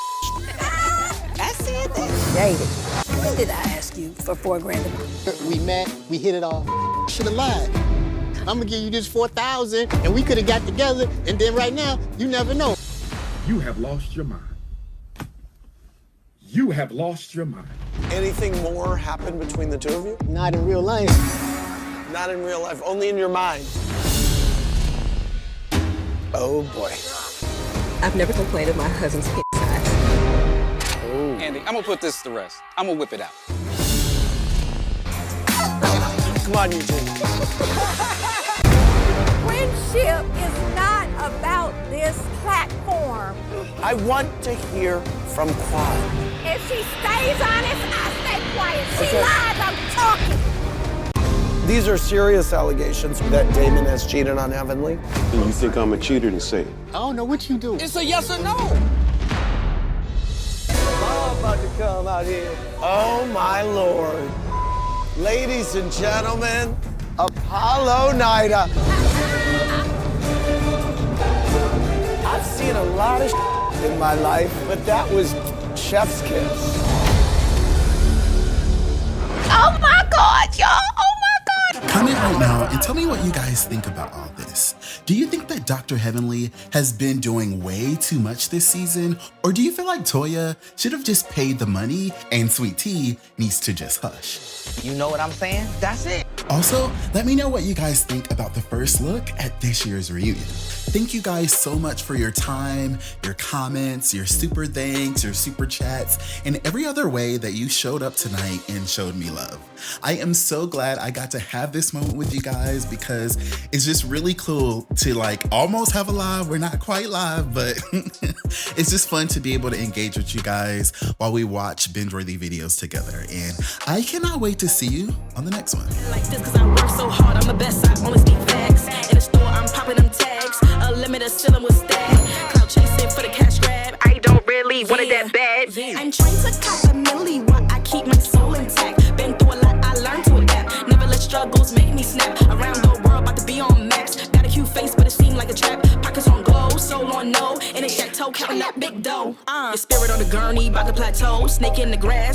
I said that. Shady. When did I ask you for $4,000? We met, we hit it off. Should have lied. I'm gonna give you this $4,000 and we could have got together, and then right now, you never know. You have lost your mind. You have lost your mind. Anything more happened between the two of you? Not in real life. Not in real life, only in your mind. Oh boy. I've never complained of my husband's size. Oh. Andy, I'm gonna put this to rest. I'm gonna whip it out. Come on, you two. Friendship is not about this platform. I want to hear from Quad. If she stays honest, I stay quiet. She Okay. lies, I'm talking. These are serious allegations that Damon has cheated on Heavenly. You think I'm a cheater to say it? I don't know what you do. It's a yes or no. Mom about to come out here. Oh my Lord. Ladies and gentlemen, Apollo Nida. I've seen a lot of in my life, but that was chef's kiss. Oh my God, y'all. Oh my God. Comment right now and tell me what you guys think about all this. Do you think that Dr. Heavenly has been doing way too much this season? Or do you feel like Toya should have just paid the money and Sweet Tea needs to just hush? You know what I'm saying? That's it. Also, let me know what you guys think about the first look at this year's reunion. Thank you guys so much for your time, your comments, your super thanks, your super chats, and every other way that you showed up tonight and showed me love. I am so glad I got to have this moment with you guys because it's just really cool to like almost have a live. We're not quite live, but it's just fun to be able to engage with you guys while we watch binge-worthy videos together. And I cannot wait to see you on the next one. Like this cause I work so hard, I'm the best, I only speak facts. In the store, I'm popping them tags. A limit of ceiling with stack. Cloud chasing for the cash grab. I don't really want it that bad. I'm trying to cop a milli while I keep my soul intact. Been through a lot, I learned to adapt. Never let struggles make me snap. Around the world, about to be on max. Got a cute face, but it seemed like a trap. Pockets on glow, soul on no. And it's that toe counting that big dough. Your spirit on the gurney, about to plateau. Snake in the grass.